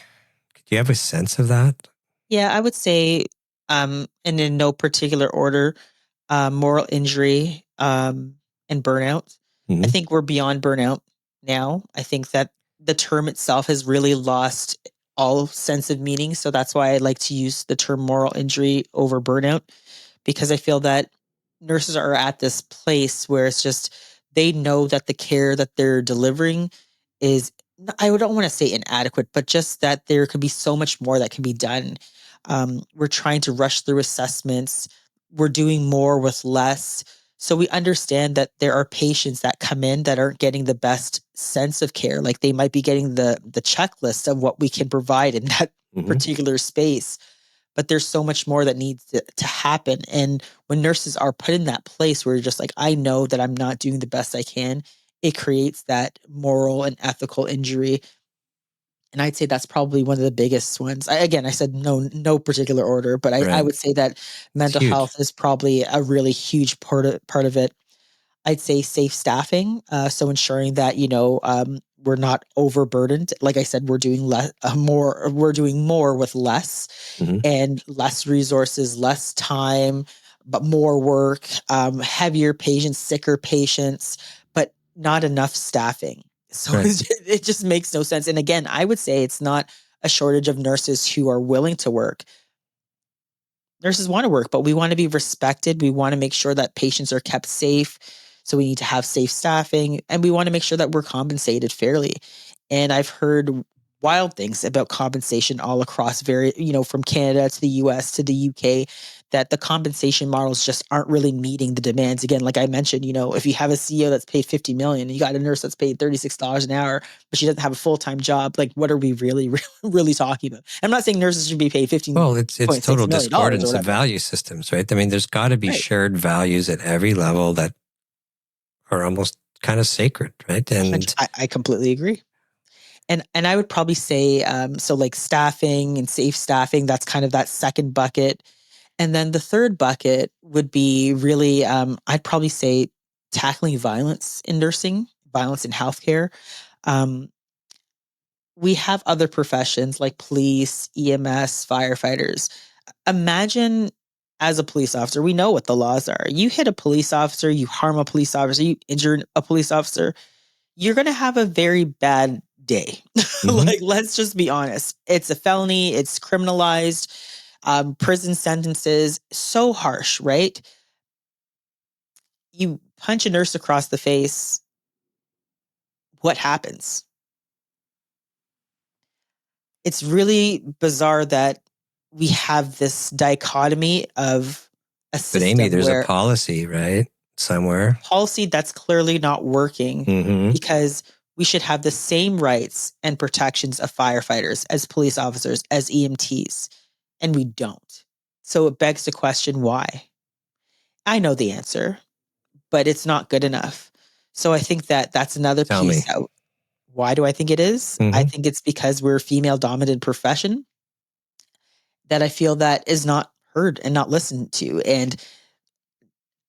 Do you have a sense of that? Yeah, I would say, and in no particular order, moral injury, and burnout. I think we're beyond burnout now. I think that the term itself has really lost all sense of meaning. So that's why I like to use the term moral injury over burnout, because I feel that nurses are at this place where it's just they know that the care that they're delivering is, I don't want to say inadequate, but just that there could be so much more that can be done. We're trying to rush through assessments. We're doing more with less. So we understand that there are patients that come in that aren't getting the best sense of care. Like they might be getting the checklist of what we can provide in that particular space, but there's so much more that needs to happen. And when nurses are put in that place where you're just like, I know that I'm not doing the best I can, it creates that moral and ethical injury. And I'd say that's probably one of the biggest ones. I said no particular order, but I Right. would say that mental huge. health is probably a really huge part of it. I'd say safe staffing. So ensuring that, we're not overburdened. Like I said, we're doing we're doing more with less, and less resources, less time, but more work, heavier patients, sicker patients, but not enough staffing. So Right. it just makes no sense. And again, I would say it's not a shortage of nurses who are willing to work. Nurses want to work, but we want to be respected. We want to make sure that patients are kept safe. So we need to have safe staffing, and we want to make sure that we're compensated fairly. And I've heard wild things about compensation all across from Canada to the US to the UK, that the compensation models just aren't really meeting the demands. Again, like I mentioned, if you have a CEO that's paid 50 million, and you got a nurse that's paid $36 an hour, but she doesn't have a full-time job, like what are we really, really talking about? I'm not saying nurses should be paid 15. Well, it's total $6 million or discordance of whatever. value systems, right? I mean, there's got to be Right. shared values at every level that are almost kind of sacred, right? And I completely agree. And I would probably say, so like staffing and safe staffing, that's kind of that second bucket. And then the third bucket would be really, I'd probably say tackling violence in nursing, violence in healthcare. We have other professions like police, EMS, firefighters. Imagine, as a police officer, we know what the laws are. You hit a police officer, you harm a police officer, you injure a police officer, you're going to have a very bad day. Like, let's just be honest. It's a felony, it's criminalized, prison sentences, so harsh, right? You punch a nurse across the face, what happens? It's really bizarre that we have this dichotomy of a But Amie, system there's a where policy, right? Somewhere. policy that's clearly not working, because we should have the same rights and protections of firefighters, as police officers, as EMTs, and we don't. So it begs the question, why? I know the answer, but it's not good enough. So I think that that's another Tell me. piece out. Why do I think it is? I think it's because we're a female dominated profession that I feel that is not heard and not listened to. And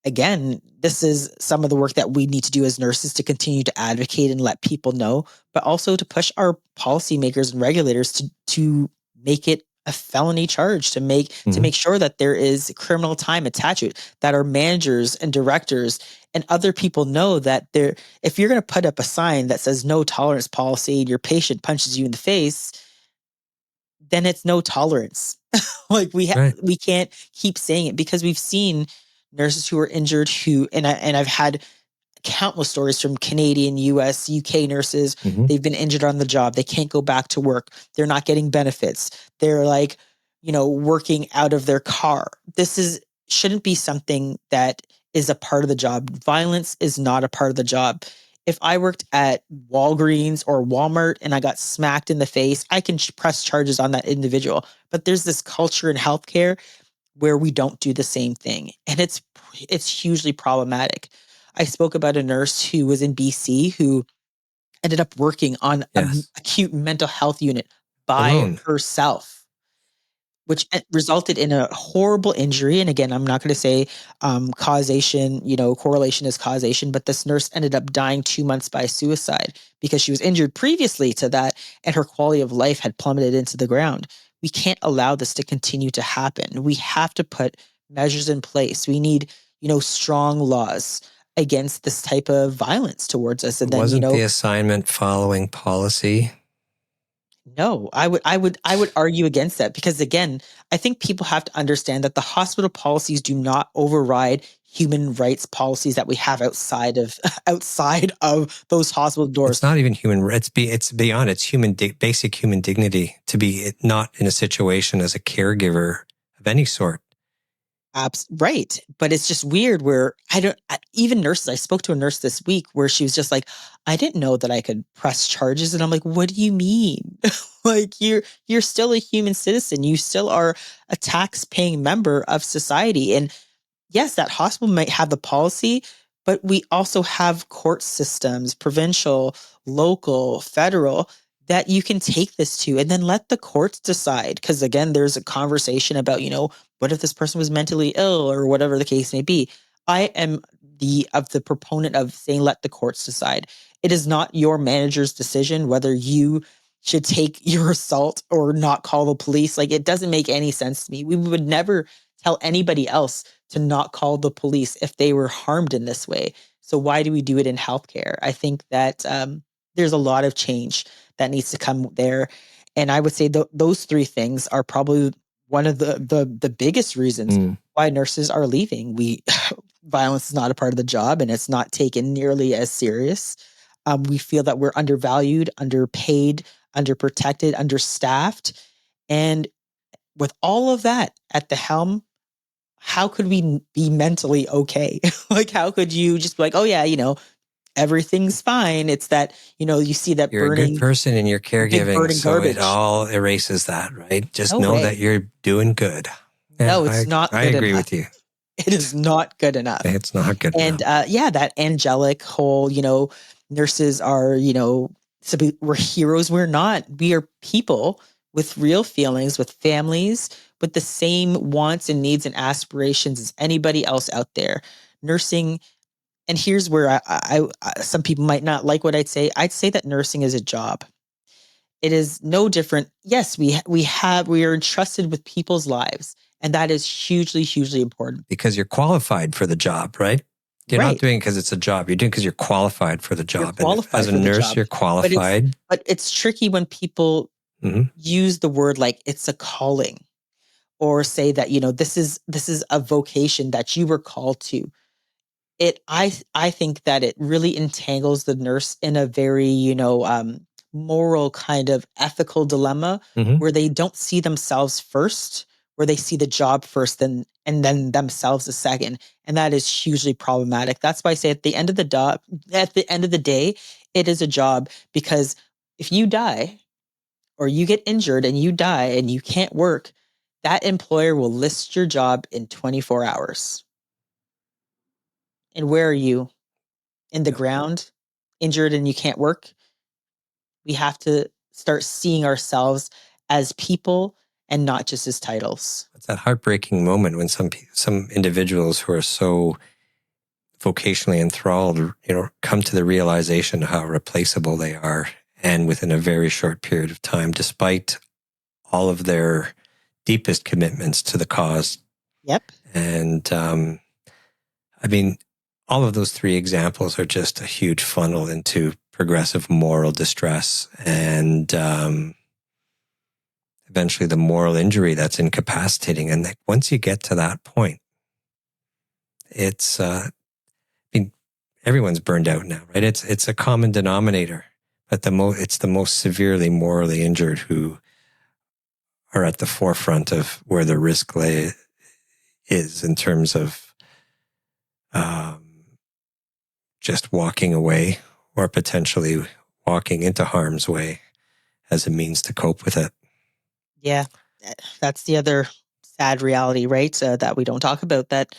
again, this is some of the work that we need to do as nurses to continue to advocate and let people know, but also to push our policymakers and regulators to make it a felony charge, to make sure that there is criminal time attached to it, that our managers and directors and other people know that if you're going to put up a sign that says no tolerance policy and your patient punches you in the face, then it's no tolerance. Like we can't keep saying it, because we've seen nurses who are injured and I've had countless stories from Canadian, US, UK nurses. Mhm. They've been injured on the job. They can't go back to work. They're not getting benefits. They're like, working out of their car. Shouldn't be something that is a part of the job. Violence is not a part of the job. If I worked at Walgreens or Walmart and I got smacked in the face, I can press charges on that individual. But there's this culture in healthcare where we don't do the same thing. And it's hugely problematic. I spoke about a nurse who was in BC who ended up working on an Yes. acute mental health unit by Alone. herself, which resulted in a horrible injury. And again, I'm not going to say causation, correlation is causation, but this nurse ended up dying 2 months by suicide because she was injured previously to that and her quality of life had plummeted into the ground. We can't allow this to continue to happen. We have to put measures in place. We need, strong laws against this type of violence towards us. And then, Wasn't the assignment following policy? No, I would argue against that because again, I think people have to understand that the hospital policies do not override human rights policies that we have outside of those hospital doors. It's not even human. It's beyond. It's basic human dignity to be not in a situation as a caregiver of any sort. Right. But it's just weird where even nurses, I spoke to a nurse this week where she was just like, I didn't know that I could press charges. And I'm like, what do you mean? Like you're still a human citizen. You still are a tax paying member of society. And yes, that hospital might have the policy, but we also have court systems, provincial, local, federal, that you can take this to and then let the courts decide. Because again, there's a conversation about, what if this person was mentally ill or whatever the case may be. I am the proponent of saying let the courts decide. It is not your manager's decision whether you should take your assault or not call the police. Like it doesn't make any sense to me. We would never tell anybody else to not call the police if they were harmed in this way. So why do we do it in healthcare? I think that there's a lot of change that needs to come there. And I would say those three things are probably one of the biggest reasons why nurses are leaving. Violence is not a part of the job and it's not taken nearly as serious. We feel that we're undervalued, underpaid, underprotected, understaffed. And with all of that at the helm, how could we be mentally okay? Like, how could you just be like, oh yeah, everything's fine. It's that, you see that you're burning, a good person in your caregiving, so garbage. it all erases that, right? Just No know way. that you're doing good. No, it's not good I agree enough. with you. It is not good enough. It's not good And enough. that angelic whole, nurses are, we're heroes. We're not. We are people with real feelings, with families, with the same wants and needs and aspirations as anybody else out there. Nursing, and here's where I some people might not like what I'd say. I'd say that nursing is a job. It is no different. Yes, we are entrusted with people's lives, and that is hugely, hugely important. Because you're qualified for the job, right? You're not doing it because it's a job. You're doing it because you're qualified for the job. As a nurse, you're qualified. But it's tricky when people use the word like it's a calling, or say that this is a vocation that you were called to. I think that it really entangles the nurse in a very moral kind of ethical dilemma where they don't see themselves first, where they see the job first, and then themselves a second, and that is hugely problematic. That's why I say at the end of the day, it is a job, because if you die or you get injured and you die and you can't work, that employer will list your job in 24 hours. And where are you? In the ground, injured and you can't work? We have to start seeing ourselves as people and not just as titles. It's that heartbreaking moment when some individuals who are so vocationally enthralled, come to the realization of how replaceable they are, and within a very short period of time, despite all of their deepest commitments to the cause. Yep. And I mean, all of those three examples are just a huge funnel into progressive moral distress and eventually the moral injury that's incapacitating. And once you get to that point, it's, I mean, everyone's burned out now, right? It's a common denominator, but it's the most severely morally injured who are at the forefront of where the risk is in terms of just walking away or potentially walking into harm's way as a means to cope with it. Yeah, that's the other sad reality, right? That we don't talk about, that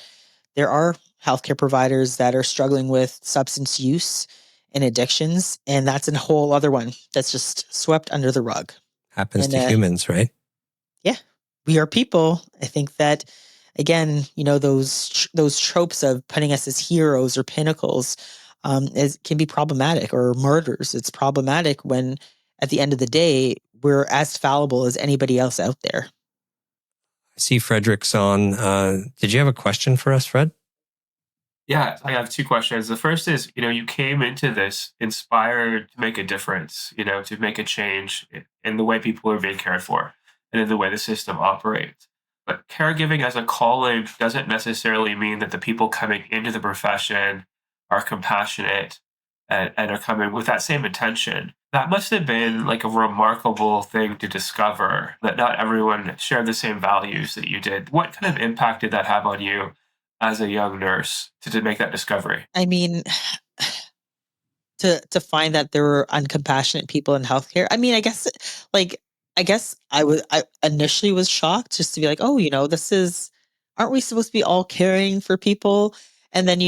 there are healthcare providers that are struggling with substance use and addictions, and that's a whole other one that's just swept under the rug. Happens And to humans, right? yeah, we are people. I think that, again, those tropes of putting us as heroes or pinnacles can be problematic, or martyrs. It's problematic when, at the end of the day, we're as fallible as anybody else out there. I see Frederick's on. Did you have a question for us, Fred? Yeah, I have two questions. The first is, you came into this inspired to make a difference, to make a change in the way people are being cared for and in the way the system operates. But caregiving as a calling doesn't necessarily mean that the people coming into the profession are compassionate and are coming with that same intention. That must have been like a remarkable thing to discover, that not everyone shared the same values that you did. What kind of impact did that have on you as a young nurse to make that discovery? I mean, to find that there were uncompassionate people in healthcare. I mean, I guess I initially was shocked, just to be like, oh, aren't we supposed to be all caring for people? And then,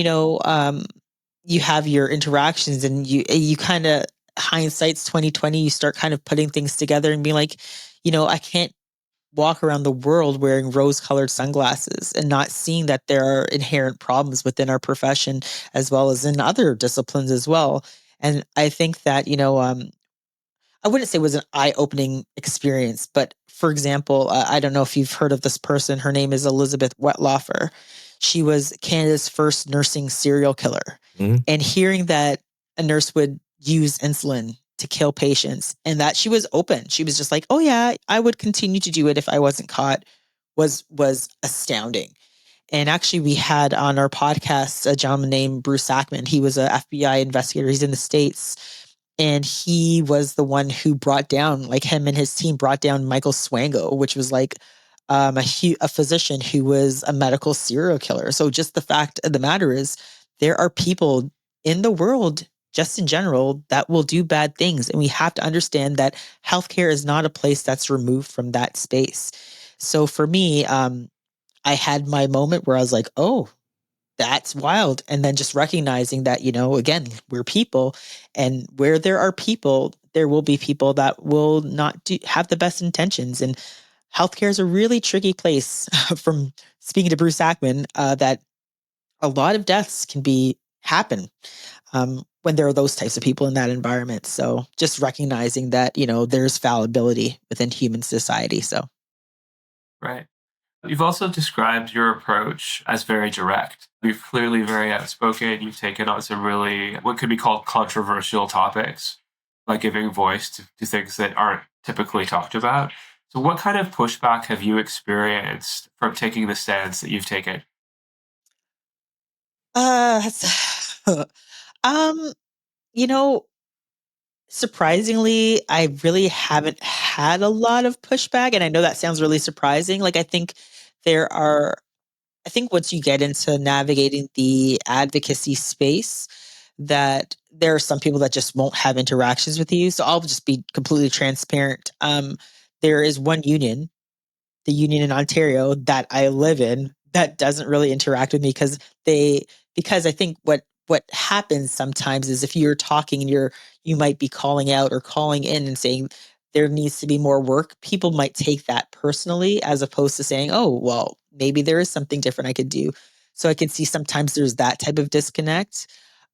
you have your interactions, and you kind of, hindsight's 2020, you start kind of putting things together and being like, I can't walk around the world wearing rose-colored sunglasses and not seeing that there are inherent problems within our profession, as well as in other disciplines as well. And I think that, I wouldn't say it was an eye-opening experience, but for example, I don't know if you've heard of this person. Her name is Elizabeth Wetlaufer. She was Canada's first nursing serial killer. Mm-hmm. And hearing that a nurse would use insulin to kill patients, and that she was open, she was just like, oh yeah, I would continue to do it if I wasn't caught, was astounding. And actually, we had on our podcast a gentleman named Bruce Ackman. He was a FBI investigator. He's in the States. And he was the one who brought down, like, him and his team brought down Michael Swango, which was like a physician who was a medical serial killer. So just the fact of the matter is, there are people in the world, just in general, that will do bad things. And we have to understand that healthcare is not a place that's removed from that space. So for me, I had my moment where I was like, oh, that's wild. And then just recognizing that, again, we're people, and where there are people, there will be people that will not have the best intentions. And healthcare is a really tricky place. From speaking to Bruce Ackman, that a lot of deaths can happen when there are those types of people in that environment. So just recognizing that, there's fallibility within human society. So. Right. You've also described your approach as very direct. You're clearly very outspoken. You've taken on some really, what could be called controversial topics, like giving voice to things that aren't typically talked about. So what kind of pushback have you experienced from taking the stance that you've taken? That's, um, you know, surprisingly, I really haven't had a lot of pushback. And I know that sounds really surprising. Like, there are, I think once you get into navigating the advocacy space, that there are some people that just won't have interactions with you. So I'll just be completely transparent. There is one union, the union in Ontario that I live in, that doesn't really interact with me, because I think what happens sometimes is, if you're talking and you might be calling out or calling in and saying there needs to be more work, people might take that personally, as opposed to saying, oh, well, maybe there is something different I could do. So I can see sometimes there's that type of disconnect.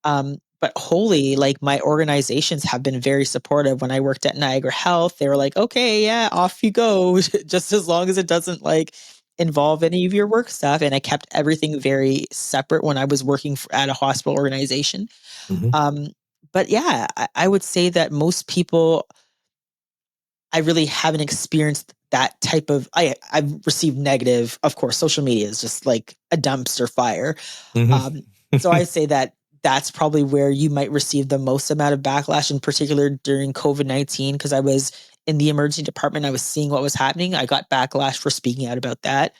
But wholly, like, my organizations have been very supportive. When I worked at Niagara Health, they were like, okay, yeah, off you go, just as long as it doesn't like involve any of your work stuff. And I kept everything very separate when I was working at a hospital organization. Mm-hmm. But yeah, I would say that most people, I really haven't experienced that type of, I've received negative, of course, social media is just like a dumpster fire. So I say that that's probably where you might receive the most amount of backlash, in particular during COVID-19, because I was in the emergency department. I was seeing what was happening. I got backlash for speaking out about that.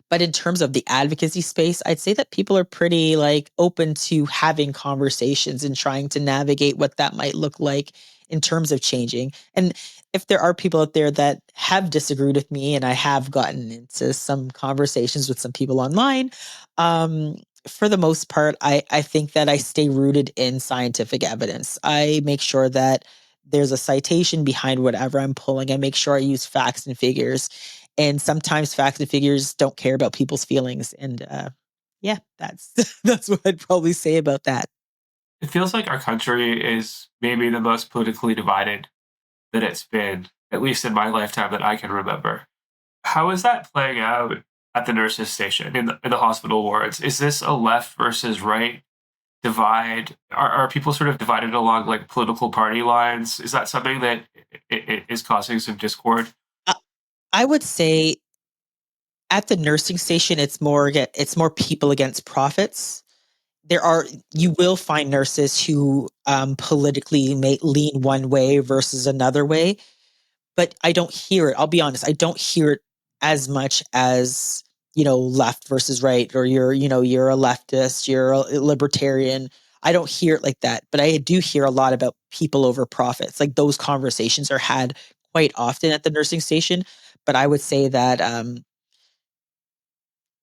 But in terms of the advocacy space, I'd say that people are pretty like open to having conversations and trying to navigate what that might look like in terms of changing. And if there are people out there that have disagreed with me, and I have gotten into some conversations with some people online, for the most part, I think that I stay rooted in scientific evidence. I make sure that there's a citation behind whatever I'm pulling. I make sure I use facts and figures. And sometimes facts and figures don't care about people's feelings. And yeah, that's that's what I'd probably say about that. It feels like our country is maybe the most politically divided that it's been, at least in my lifetime that I can remember. How is that playing out at the nurses' station, in the hospital wards? Is this a left versus right divide? Are people sort of divided along like political party lines? Is that something that is causing some discord? Uh, I would say at the nursing station, it's more people against profits. You will find nurses who politically may lean one way versus another way, but I don't hear it. I'll be honest, I don't hear it as much as, left versus right, or you're a leftist, you're a libertarian. I don't hear it like that, but I do hear a lot about people over profits. Like those conversations are had quite often at the nursing station. But I would say that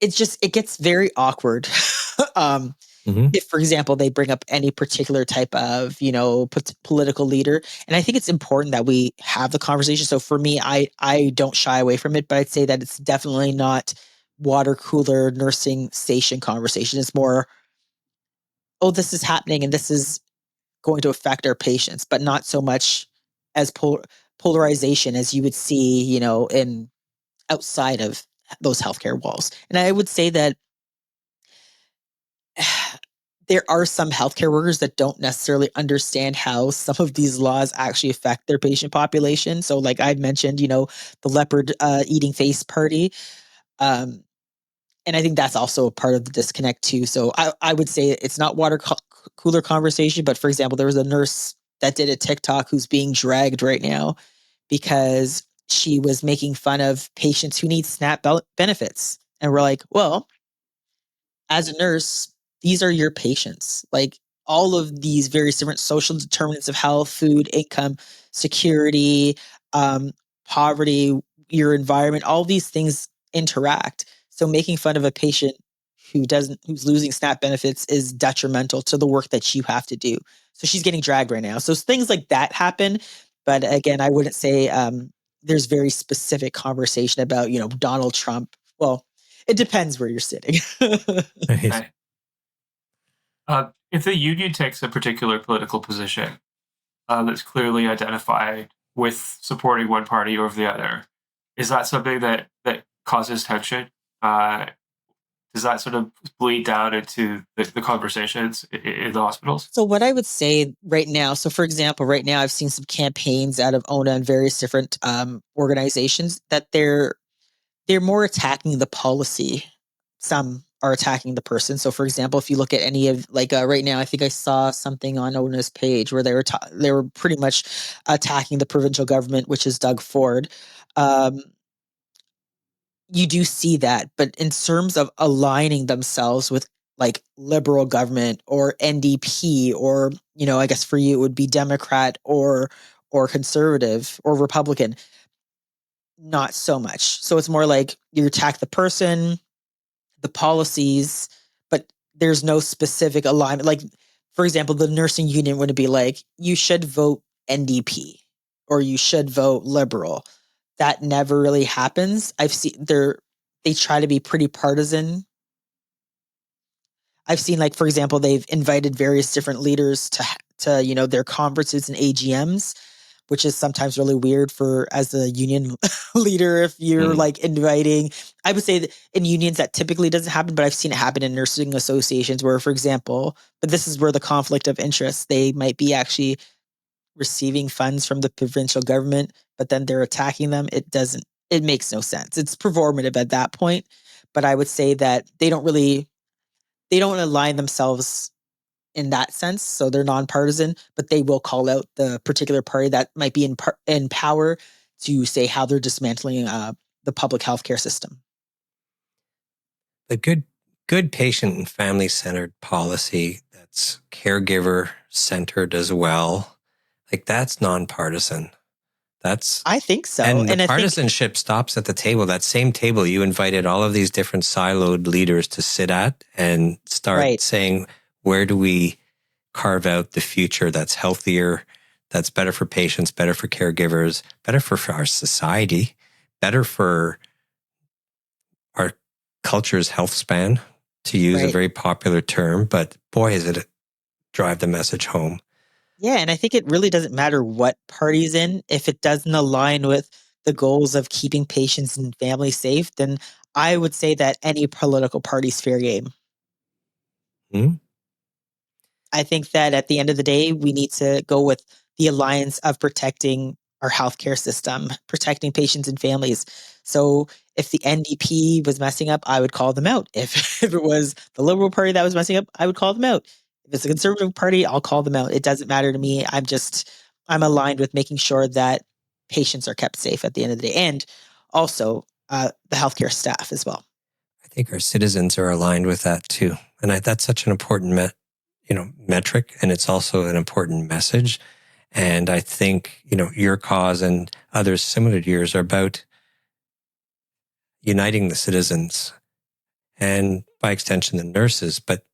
it gets very awkward. If, for example, they bring up any particular type of, political leader. And I think it's important that we have the conversation. So for me, I don't shy away from it, but I'd say that it's definitely not water cooler nursing station conversation. It's more, oh, this is happening and this is going to affect our patients, but not so much as polarization as you would see, in outside of those healthcare walls. And I would say that there are some healthcare workers that don't necessarily understand how some of these laws actually affect their patient population. So like I mentioned, the leopard eating face party. And I think that's also a part of the disconnect too. So I would say it's not cooler conversation, but for example, there was a nurse that did a TikTok who's being dragged right now because she was making fun of patients who need SNAP benefits. And we're like, well, as a nurse, these are your patients. Like all of these various different social determinants of health, food, income, security, poverty, your environment, all these things interact. So making fun of a patient who's losing SNAP benefits is detrimental to the work that you have to do. So she's getting dragged right now. So things like that happen. But again, I wouldn't say there's very specific conversation about, Donald Trump. Well, it depends where you're sitting. Okay. If the union takes a particular political position that's clearly identified with supporting one party over the other, is that something that causes tension? Does that sort of bleed down into the conversations in the hospitals? So what I would say right now, so for example, right now I've seen some campaigns out of ONA and various different organizations that they're more attacking the policy. Some are attacking the person. So for example, if you look at any of like right now, I think I saw something on ONA's page where they were pretty much attacking the provincial government, which is Doug Ford. You do see that, but in terms of aligning themselves with like liberal government or NDP, or I guess for you it would be Democrat or conservative or Republican, not so much. So it's more like you attack the person, the policies, but there's no specific alignment. Like for example, the nursing union wouldn't be like, you should vote NDP or you should vote liberal. That never really happens. I've seen they try to be pretty partisan. I've seen, like, for example, they've invited various different leaders to their conferences and AGMs, which is sometimes really weird for as a union leader if you're like inviting. I would say that in unions that typically doesn't happen, but I've seen it happen in nursing associations where, for example, but this is where the conflict of interest, they might be actually receiving funds from the provincial government, but then they're attacking them. It makes no sense. It's performative at that point. But I would say that they don't align themselves in that sense. So they're nonpartisan, but they will call out the particular party that might be in power to say how they're dismantling the public healthcare system. The good patient and family-centered policy that's caregiver-centered as well, like that's nonpartisan. I think so. And the I think partisanship stops at the table. That same table you invited all of these different siloed leaders to sit at and start saying, where do we carve out the future that's healthier, that's better for patients, better for caregivers, better for our society, better for our culture's health span, to use a very popular term. But boy, is it drive the message home. Yeah, and I think it really doesn't matter what party's in. If it doesn't align with the goals of keeping patients and families safe, then I would say that any political party's fair game. I think that at the end of the day, we need to go with the alliance of protecting our healthcare system, protecting patients and families. So if the NDP was messing up, I would call them out. If it was the Liberal Party that was messing up, I would call them out. If it's a Conservative Party, I'll call them out. It doesn't matter to me. I'm aligned with making sure that patients are kept safe at the end of the day, and also the healthcare staff as well. I think our citizens are aligned with that too, and that's such an important metric, and it's also an important message. And I think your cause and others similar to yours are about uniting the citizens, and by extension the nurses. But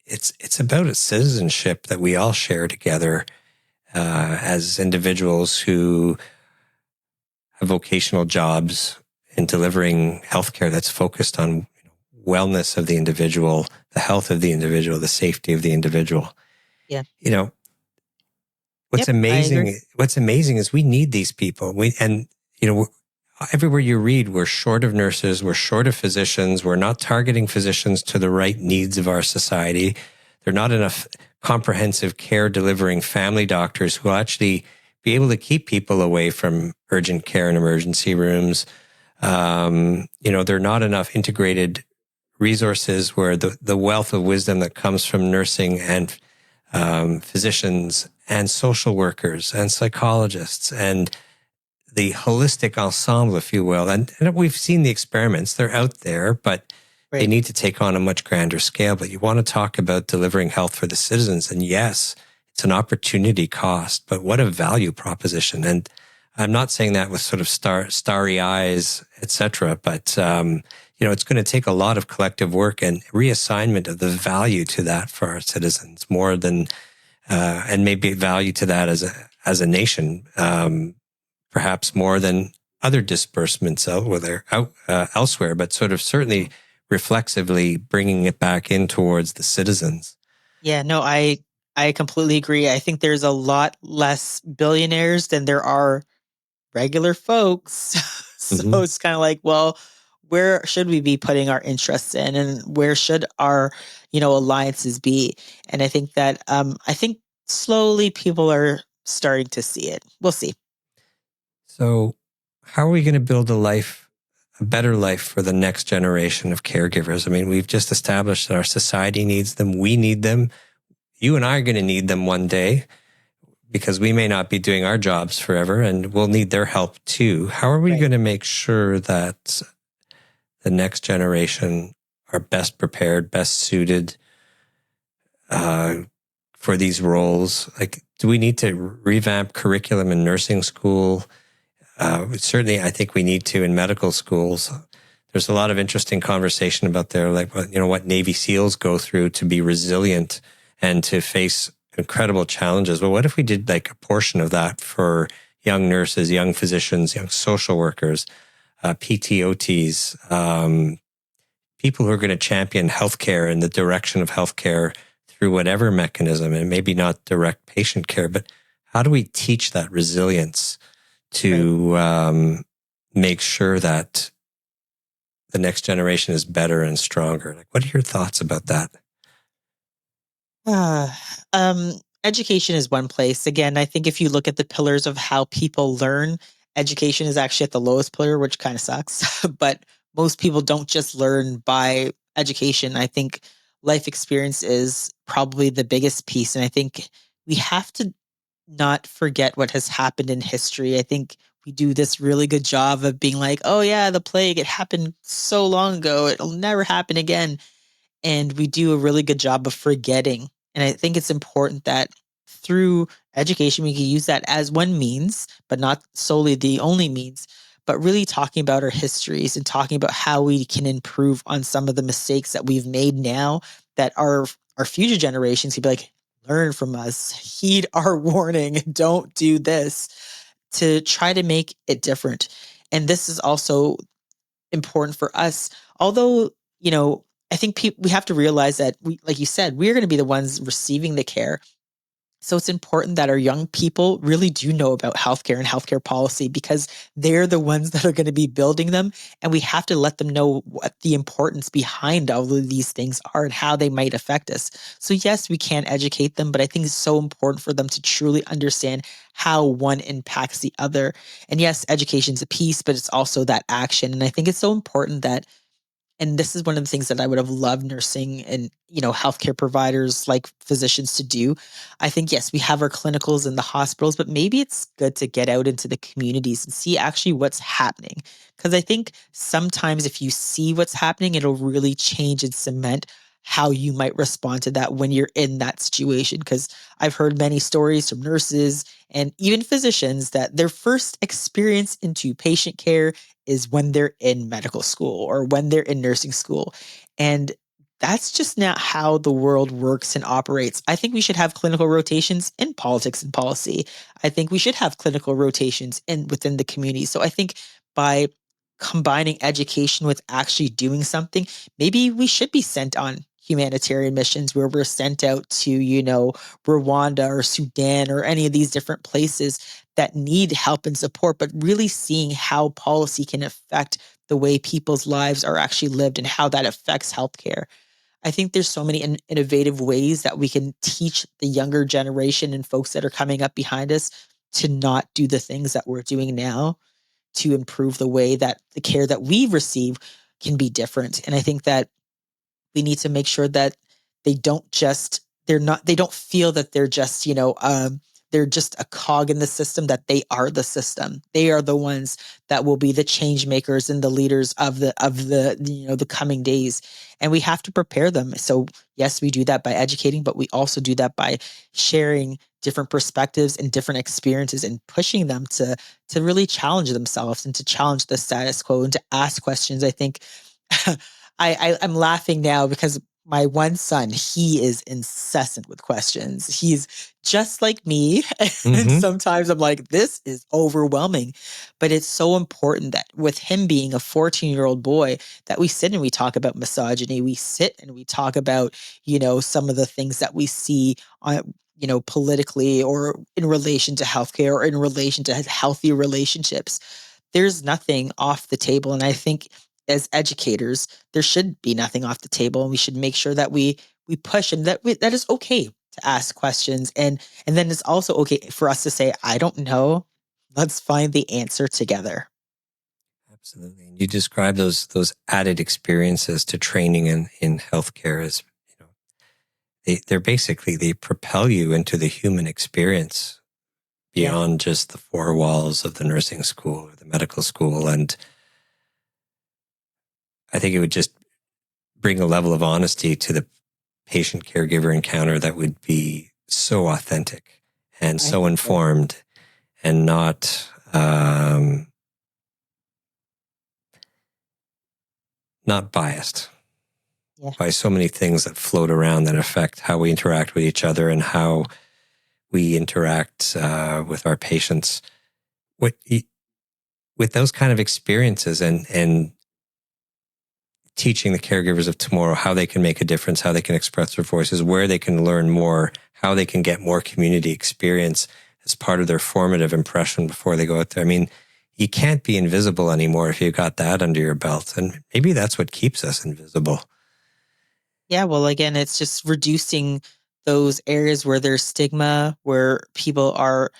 it's about a citizenship that we all share together as individuals who have vocational jobs in delivering healthcare that's focused on wellness of the individual, the health of the individual, the safety of the individual. Yeah. What's amazing is we need these people. Everywhere you read, we're short of nurses, we're short of physicians, we're not targeting physicians to the right needs of our society. There are not enough comprehensive care delivering family doctors who will actually be able to keep people away from urgent care and emergency rooms. There are not enough integrated resources where the wealth of wisdom that comes from nursing and physicians and social workers and psychologists and the holistic ensemble, if you will. And we've seen the experiments, they're out there, but they need to take on a much grander scale. But you want to talk about delivering health for the citizens. And yes, it's an opportunity cost, but what a value proposition. And I'm not saying that with sort of starry eyes, etc. But, it's going to take a lot of collective work and reassignment of the value to that for our citizens more than, and maybe value to that as a nation, perhaps more than other disbursements elsewhere, but sort of certainly reflexively bringing it back in towards the citizens. Yeah, no, I completely agree. I think there's a lot less billionaires than there are regular folks. So it's kind of like, well, where should we be putting our interests in, and where should our, alliances be? And I think that, I think slowly people are starting to see it. We'll see. So how are we going to build a better life for the next generation of caregivers? I mean, we've just established that our society needs them. We need them. You and I are going to need them one day because we may not be doing our jobs forever, and we'll need their help too. How are we going to make sure that the next generation are best prepared, best suited for these roles? Like, do we need to revamp curriculum in nursing school? Certainly, I think we need to in medical schools. There's a lot of interesting conversation about what Navy SEALs go through to be resilient and to face incredible challenges. Well, what if we did like a portion of that for young nurses, young physicians, young social workers, PTOTs, people who are going to champion healthcare and the direction of healthcare through whatever mechanism, and maybe not direct patient care, but how do we teach that resilience to make sure that the next generation is better and stronger? Like, what are your thoughts about that? I education is one place. Again, I think if you look at the pillars of how people learn, education is actually at the lowest pillar, which kind of sucks. But most people don't just learn by education. I think life experience is probably the biggest piece. And I think we have to not forget what has happened in history. I think we do this really good job of being like, oh, yeah, the plague, it happened so long ago. It'll never happen again. And we do a really good job of forgetting. And I think it's important that through education, we can use that as one means, but not solely the only means, but really talking about our histories and talking about how we can improve on some of the mistakes that we've made now, that our future generations can be like, learn from us, heed our warning, don't do this, to try to make it different. And this is also important for us. Although, I think we have to realize that like you said, we're going to be the ones receiving the care. So it's important that our young people really do know about healthcare and healthcare policy, because they're the ones that are going to be building them. And we have to let them know what the importance behind all of these things are and how they might affect us. So yes, we can educate them, but I think it's so important for them to truly understand how one impacts the other. And yes, education's a piece, but it's also that action. And I think it's so important that, and this is one of the things that I would have loved nursing and, healthcare providers like physicians to do. I think, yes, we have our clinicals in the hospitals, but maybe it's good to get out into the communities and see actually what's happening. Because I think sometimes if you see what's happening, it'll really change and cement how you might respond to that when you're in that situation. Because I've heard many stories from nurses and even physicians that their first experience into patient care is when they're in medical school or when they're in nursing school. And that's just not how the world works and operates. I think we should have clinical rotations in politics and policy. I think we should have clinical rotations within the community. So I think by combining education with actually doing something, maybe we should be sent on humanitarian missions where we're sent out to, Rwanda or Sudan or any of these different places that need help and support, but really seeing how policy can affect the way people's lives are actually lived and how that affects healthcare. I think there's so many innovative ways that we can teach the younger generation and folks that are coming up behind us to not do the things that we're doing now, to improve the way that the care that we receive can be different. And I think that we need to make sure that they don't feel that they're just a cog in the system, that they are the system. They are the ones that will be the change makers and the leaders of the coming days. And we have to prepare them. So yes, we do that by educating, but we also do that by sharing different perspectives and different experiences and pushing them to really challenge themselves and to challenge the status quo and to ask questions. I think I'm laughing now because my one son, he is incessant with questions. He's just like me. And sometimes I'm like, this is overwhelming. But it's so important that with him being a 14-year-old boy, that we sit and we talk about misogyny. We sit and we talk about, some of the things that we see on, politically or in relation to healthcare or in relation to healthy relationships. There's nothing off the table. And I think as educators, there should be nothing off the table, and we should make sure that we push, and that is okay to ask questions, and then it's also okay for us to say, I don't know, let's find the answer together. Absolutely. You describe those added experiences to training in healthcare as, they propel you into the human experience beyond just the four walls of the nursing school or the medical school. And I think it would just bring a level of honesty to the patient caregiver encounter that would be so authentic and so informed and not biased by so many things that float around that affect how we interact with each other and how we interact with our patients. With those kind of experiences and teaching the caregivers of tomorrow how they can make a difference, how they can express their voices, where they can learn more, how they can get more community experience as part of their formative impression before they go out there. I mean, you can't be invisible anymore if you got that under your belt. And maybe that's what keeps us invisible. Yeah, well, again, it's just reducing those areas where there's stigma, where people are,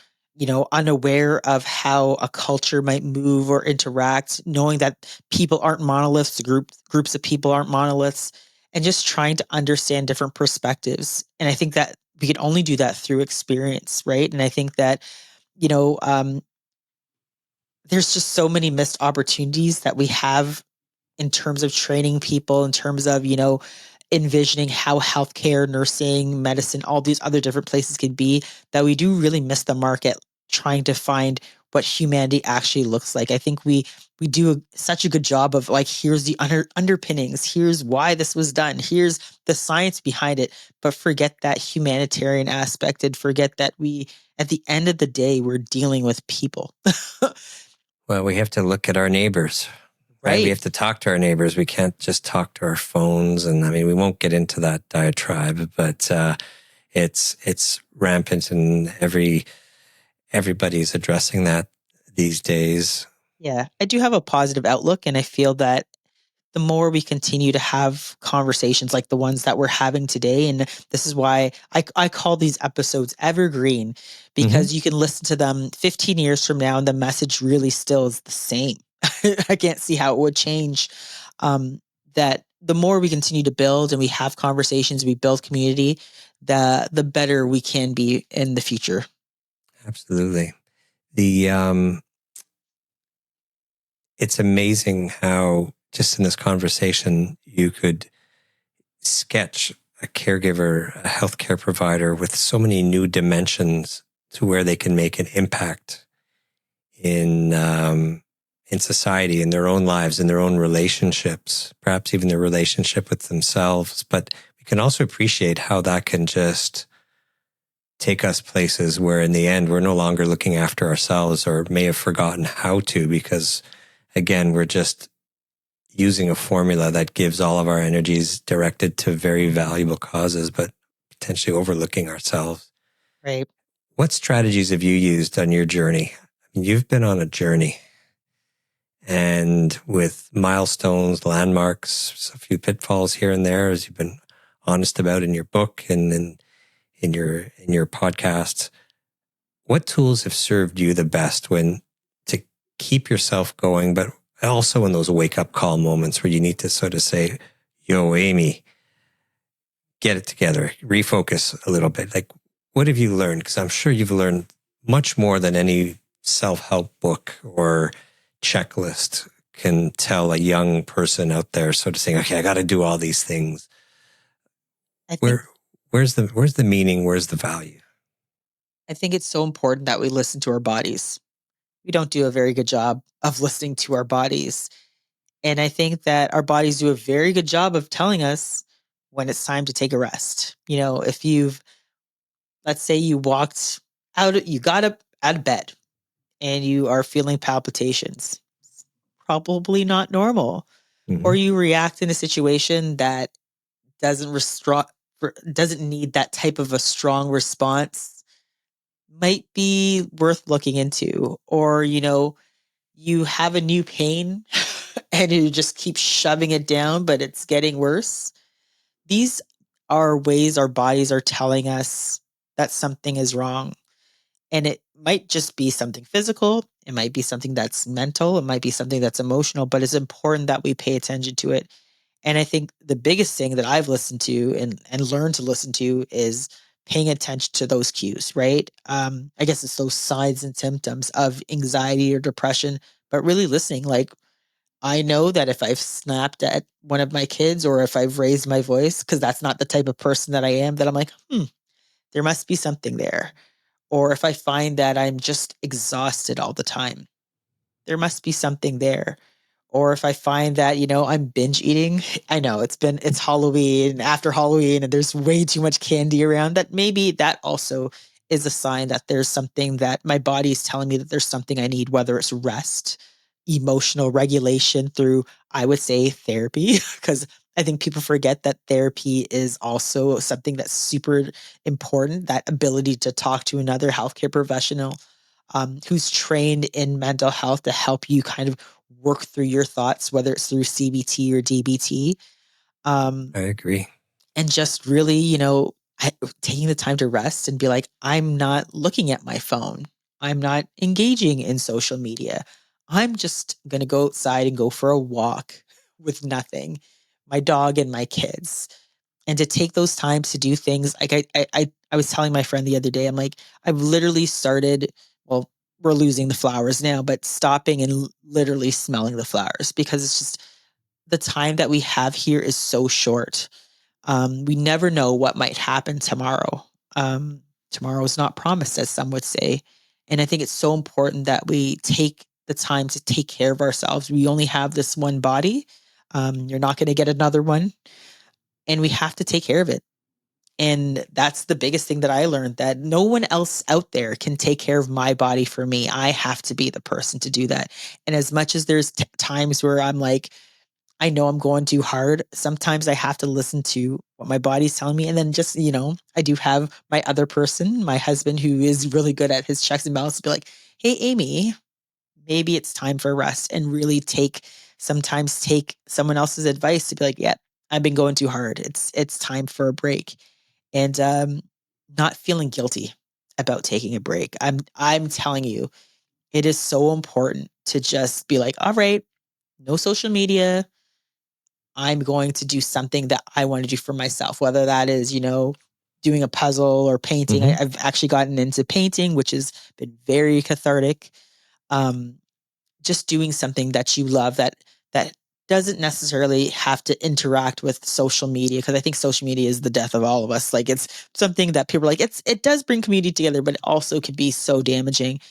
unaware of how a culture might move or interact, knowing that people aren't monoliths, groups of people aren't monoliths, and just trying to understand different perspectives. And I think that we can only do that through experience, right? And I think that, there's just so many missed opportunities that we have in terms of training people, in terms of, envisioning how healthcare, nursing, medicine, all these other different places can be, that we do really miss the mark at trying to find what humanity actually looks like. I think we do such a good job of like, here's the underpinnings, here's why this was done, here's the science behind it, but forget that humanitarian aspect and forget that we, at the end of the day, we're dealing with people. Well, we have to look at our neighbors, right? We have to talk to our neighbors. We can't just talk to our phones. And I mean, we won't get into that diatribe, but it's rampant, and everybody's addressing that these days. Yeah, I do have a positive outlook, and I feel that the more we continue to have conversations like the ones that we're having today, and this is why I call these episodes evergreen, because you can listen to them 15 years from now and the message really still is the same. I can't see how it would change. That the more we continue to build and we have conversations, we build community, the better we can be in the future. Absolutely. It's amazing how just in this conversation, you could sketch a caregiver, a healthcare provider with so many new dimensions to where they can make an impact in society, in their own lives, in their own relationships, perhaps even their relationship with themselves. But we can also appreciate how that can just take us places where in the end, we're no longer looking after ourselves, or may have forgotten how to, because again, we're just using a formula that gives all of our energies directed to very valuable causes, but potentially overlooking ourselves. Right. What strategies have you used on your journey? I mean, you've been on a journey, and with milestones, landmarks, a few pitfalls here and there, as you've been honest about in your book and in your podcasts. What tools have served you the best to keep yourself going, but also in those wake-up call moments where you need to sort of say, yo, Amie, get it together, refocus a little bit. Like, what have you learned? Because I'm sure you've learned much more than any self-help book or checklist can tell a young person out there sort of saying, okay, I got to do all these things. Where's the meaning? Where's the value? I think it's so important that we listen to our bodies. We don't do a very good job of listening to our bodies. And I think that our bodies do a very good job of telling us when it's time to take a rest. If let's say you walked out, you got up out of bed and you are feeling palpitations, probably not normal. Or you react in a situation that doesn't need that type of a strong response, might be worth looking into. Or, you have a new pain and you just keep shoving it down, but it's getting worse. These are ways our bodies are telling us that something is wrong. And it might just be something physical. It might be something that's mental. It might be something that's emotional, but it's important that we pay attention to it. And I think the biggest thing that I've listened to and learned to listen to is paying attention to those cues, right? I guess it's those signs and symptoms of anxiety or depression, but really listening. Like, I know that if I've snapped at one of my kids or if I've raised my voice, because that's not the type of person that I am, that I'm like, there must be something there. Or if I find that I'm just exhausted all the time, there must be something there. Or if I find that, I'm binge eating, I know it's Halloween, after Halloween, and there's way too much candy around, that maybe that also is a sign that there's something that my body is telling me that there's something I need, whether it's rest, emotional regulation through, I would say, therapy, because I think people forget that therapy is also something that's super important, that ability to talk to another healthcare professional who's trained in mental health to help you kind of work through your thoughts, whether it's through CBT or DBT. I agree. And just really, taking the time to rest and be like, I'm not looking at my phone. I'm not engaging in social media. I'm just going to go outside and go for a walk with nothing, my dog and my kids. And to take those times to do things like I was telling my friend the other day, I'm like, I've literally started, well, we're losing the flowers now, but stopping and literally smelling the flowers, because it's just the time that we have here is so short. We never know what might happen tomorrow. Tomorrow is not promised, as some would say. And I think it's so important that we take the time to take care of ourselves. We only have this one body. You're not going to get another one. And we have to take care of it. And that's the biggest thing that I learned, that no one else out there can take care of my body for me. I have to be the person to do that. And as much as there's times where I'm like, I know I'm going too hard, sometimes I have to listen to what my body's telling me. And then just, I do have my other person, my husband, who is really good at his checks and balances, be like, hey, Amy, maybe it's time for rest, and really sometimes take someone else's advice to be like, yeah, I've been going too hard. It's time for a break. And not feeling guilty about taking a break. I'm telling you, it is so important to just be like, all right, no social media. I'm going to do something that I want to do for myself, whether that is, doing a puzzle or painting. I've actually gotten into painting, which has been very cathartic. Just doing something that you love that doesn't necessarily have to interact with social media, because I think social media is the death of all of us. Like, it's something that people are like, it does bring community together, but it also can be so damaging.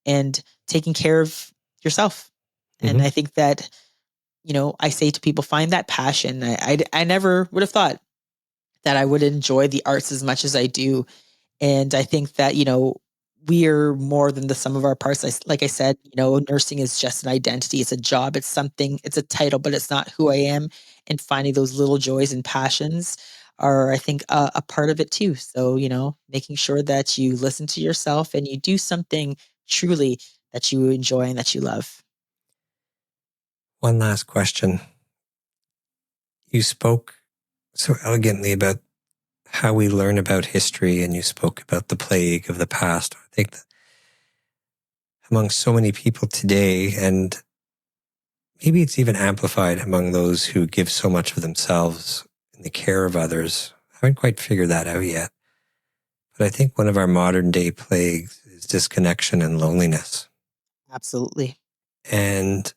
And taking care of yourself. And I think that, I say to people, find that passion. I never would have thought that I would enjoy the arts as much as I do. And I think that, we're more than the sum of our parts. Like I said, nursing is just an identity. It's a job. It's something, it's a title, but it's not who I am. And finding those little joys and passions are, I think, a part of it too. So, making sure that you listen to yourself and you do something truly that you enjoy and that you love. One last question. You spoke so elegantly about how we learn about history, and you spoke about the plague of the past. I think that among so many people today, and maybe it's even amplified among those who give so much of themselves in the care of others, I haven't quite figured that out yet. But I think one of our modern day plagues is disconnection and loneliness. Absolutely. And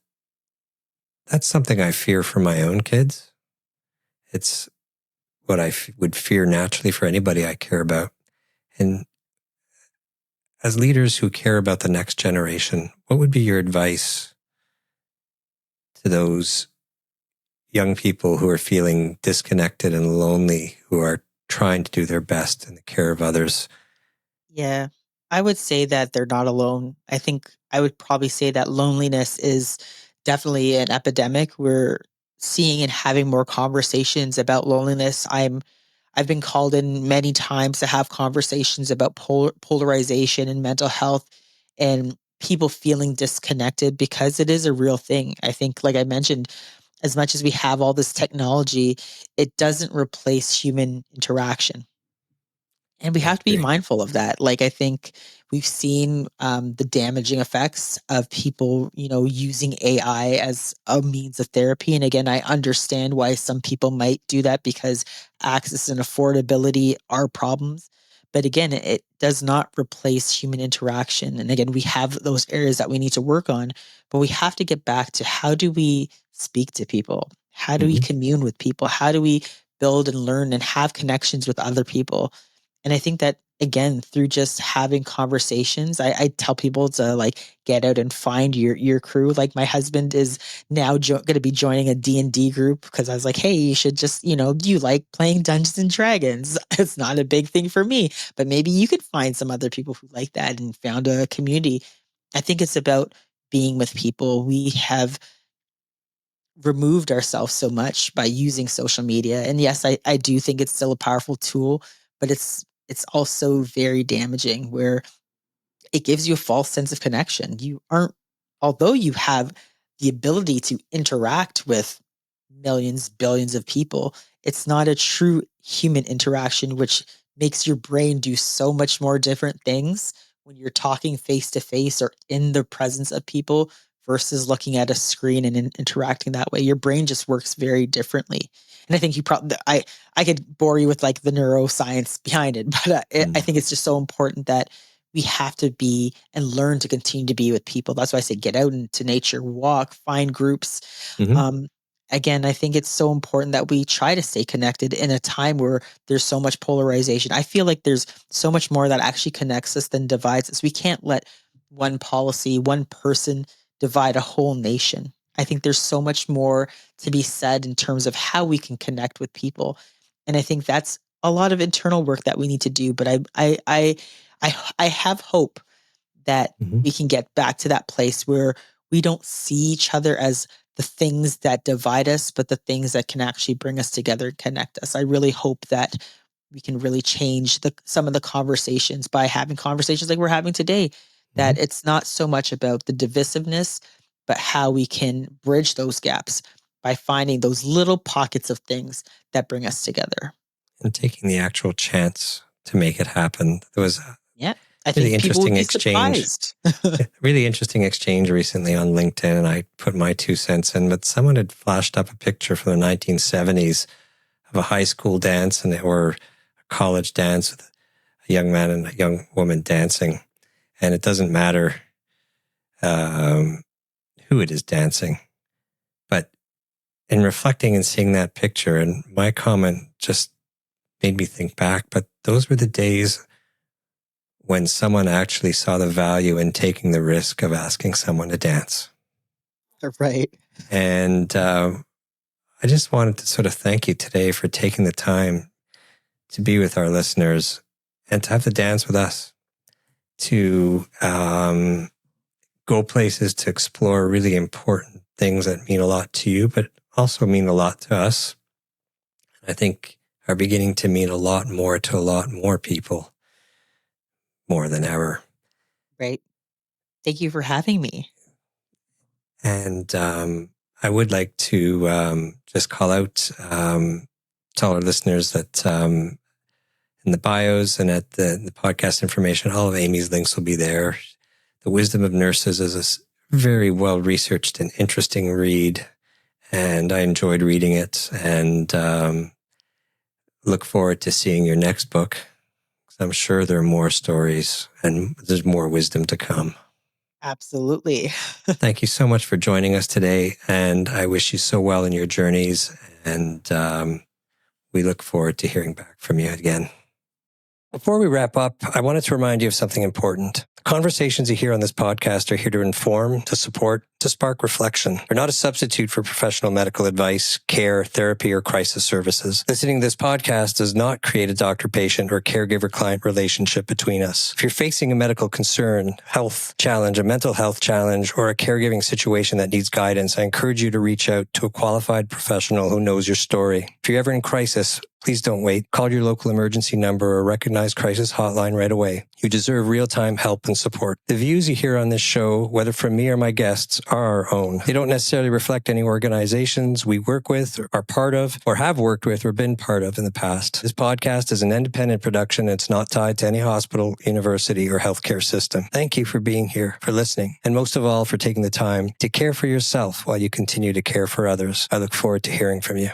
that's something I fear for my own kids. It's what I would fear naturally for anybody I care about. And as leaders who care about the next generation, what would be your advice to those young people who are feeling disconnected and lonely, who are trying to do their best in the care of others? Yeah, I would say that they're not alone. I think I would probably say that loneliness is definitely an epidemic. We're seeing and having more conversations about loneliness. I've been called in many times to have conversations about polarization and mental health, and people feeling disconnected, because it is a real thing. I think, like I mentioned, as much as we have all this technology, it doesn't replace human interaction. And we have to be mindful of that. Like, I think we've seen the damaging effects of people, using AI as a means of therapy. And again, I understand why some people might do that, because access and affordability are problems. But again, it does not replace human interaction. And again, we have those areas that we need to work on, but we have to get back to, how do we speak to people? How do we commune with people? How do we build and learn and have connections with other people? And I think that, again, through just having conversations, I tell people to, like, get out and find your crew. Like, my husband is now going to be joining a D&D group, because I was like, hey, you should just, you like playing Dungeons and Dragons. It's not a big thing for me, but maybe you could find some other people who like that and found a community. I think it's about being with people. We have removed ourselves so much by using social media. And yes, I do think it's still a powerful tool, but it's also very damaging, where it gives you a false sense of connection. You aren't, although you have the ability to interact with millions, billions of people, it's not a true human interaction, which makes your brain do so much more different things when you're talking face to face or in the presence of people versus looking at a screen and interacting that way. Your brain just works very differently. And I think you probably, I could bore you with like the neuroscience behind it, but I think it's just so important that we have to be and learn to continue to be with people. That's why I say get out into nature, walk, find groups. Again, I think it's so important that we try to stay connected in a time where there's so much polarization. I feel like there's so much more that actually connects us than divides us. We can't let one policy, one person divide a whole nation. I think there's so much more to be said in terms of how we can connect with people. And I think that's a lot of internal work that we need to do. But I have hope that we can get back to that place where we don't see each other as the things that divide us, but the things that can actually bring us together and connect us. I really hope that we can really change some of the conversations by having conversations like we're having today, that it's not so much about the divisiveness, but how we can bridge those gaps by finding those little pockets of things that bring us together. And taking the actual chance to make it happen. There was I think really people would be exchange. surprised. Really interesting exchange recently on LinkedIn, and I put my 2 cents in, but someone had flashed up a picture from the 1970s of a high school dance or a college dance with a young man and a young woman dancing. And it doesn't matter who it is dancing. But in reflecting and seeing that picture, and my comment just made me think back, but those were the days when someone actually saw the value in taking the risk of asking someone to dance. Right. And I just wanted to sort of thank you today for taking the time to be with our listeners and to have the dance with us, to go places to explore really important things that mean a lot to you, but also mean a lot to us. I think are beginning to mean a lot more to a lot more people. More than ever. Right. Thank you for having me. And I would like to just call out to all our listeners that in the bios and at the podcast information, all of Amie's links will be there. The Wisdom of Nurses is a very well-researched and interesting read, and I enjoyed reading it, and look forward to seeing your next book. I'm sure there are more stories and there's more wisdom to come. Absolutely. Thank you so much for joining us today. And I wish you so well in your journeys. And we look forward to hearing back from you again. Before we wrap up, I wanted to remind you of something important. The conversations you hear on this podcast are here to inform, to support, to spark reflection. They're not a substitute for professional medical advice, care, therapy, or crisis services. Listening to this podcast does not create a doctor-patient or caregiver-client relationship between us. If you're facing a medical concern, health challenge, a mental health challenge, or a caregiving situation that needs guidance, I encourage you to reach out to a qualified professional who knows your story. If you're ever in crisis, please don't wait. Call your local emergency number or recognized crisis hotline right away. You deserve real-time help and support. The views you hear on this show, whether from me or my guests, are our own. They don't necessarily reflect any organizations we work with, or are part of, or have worked with, or been part of in the past. This podcast is an independent production. It's not tied to any hospital, university, or healthcare system. Thank you for being here, for listening, and most of all, for taking the time to care for yourself while you continue to care for others. I look forward to hearing from you.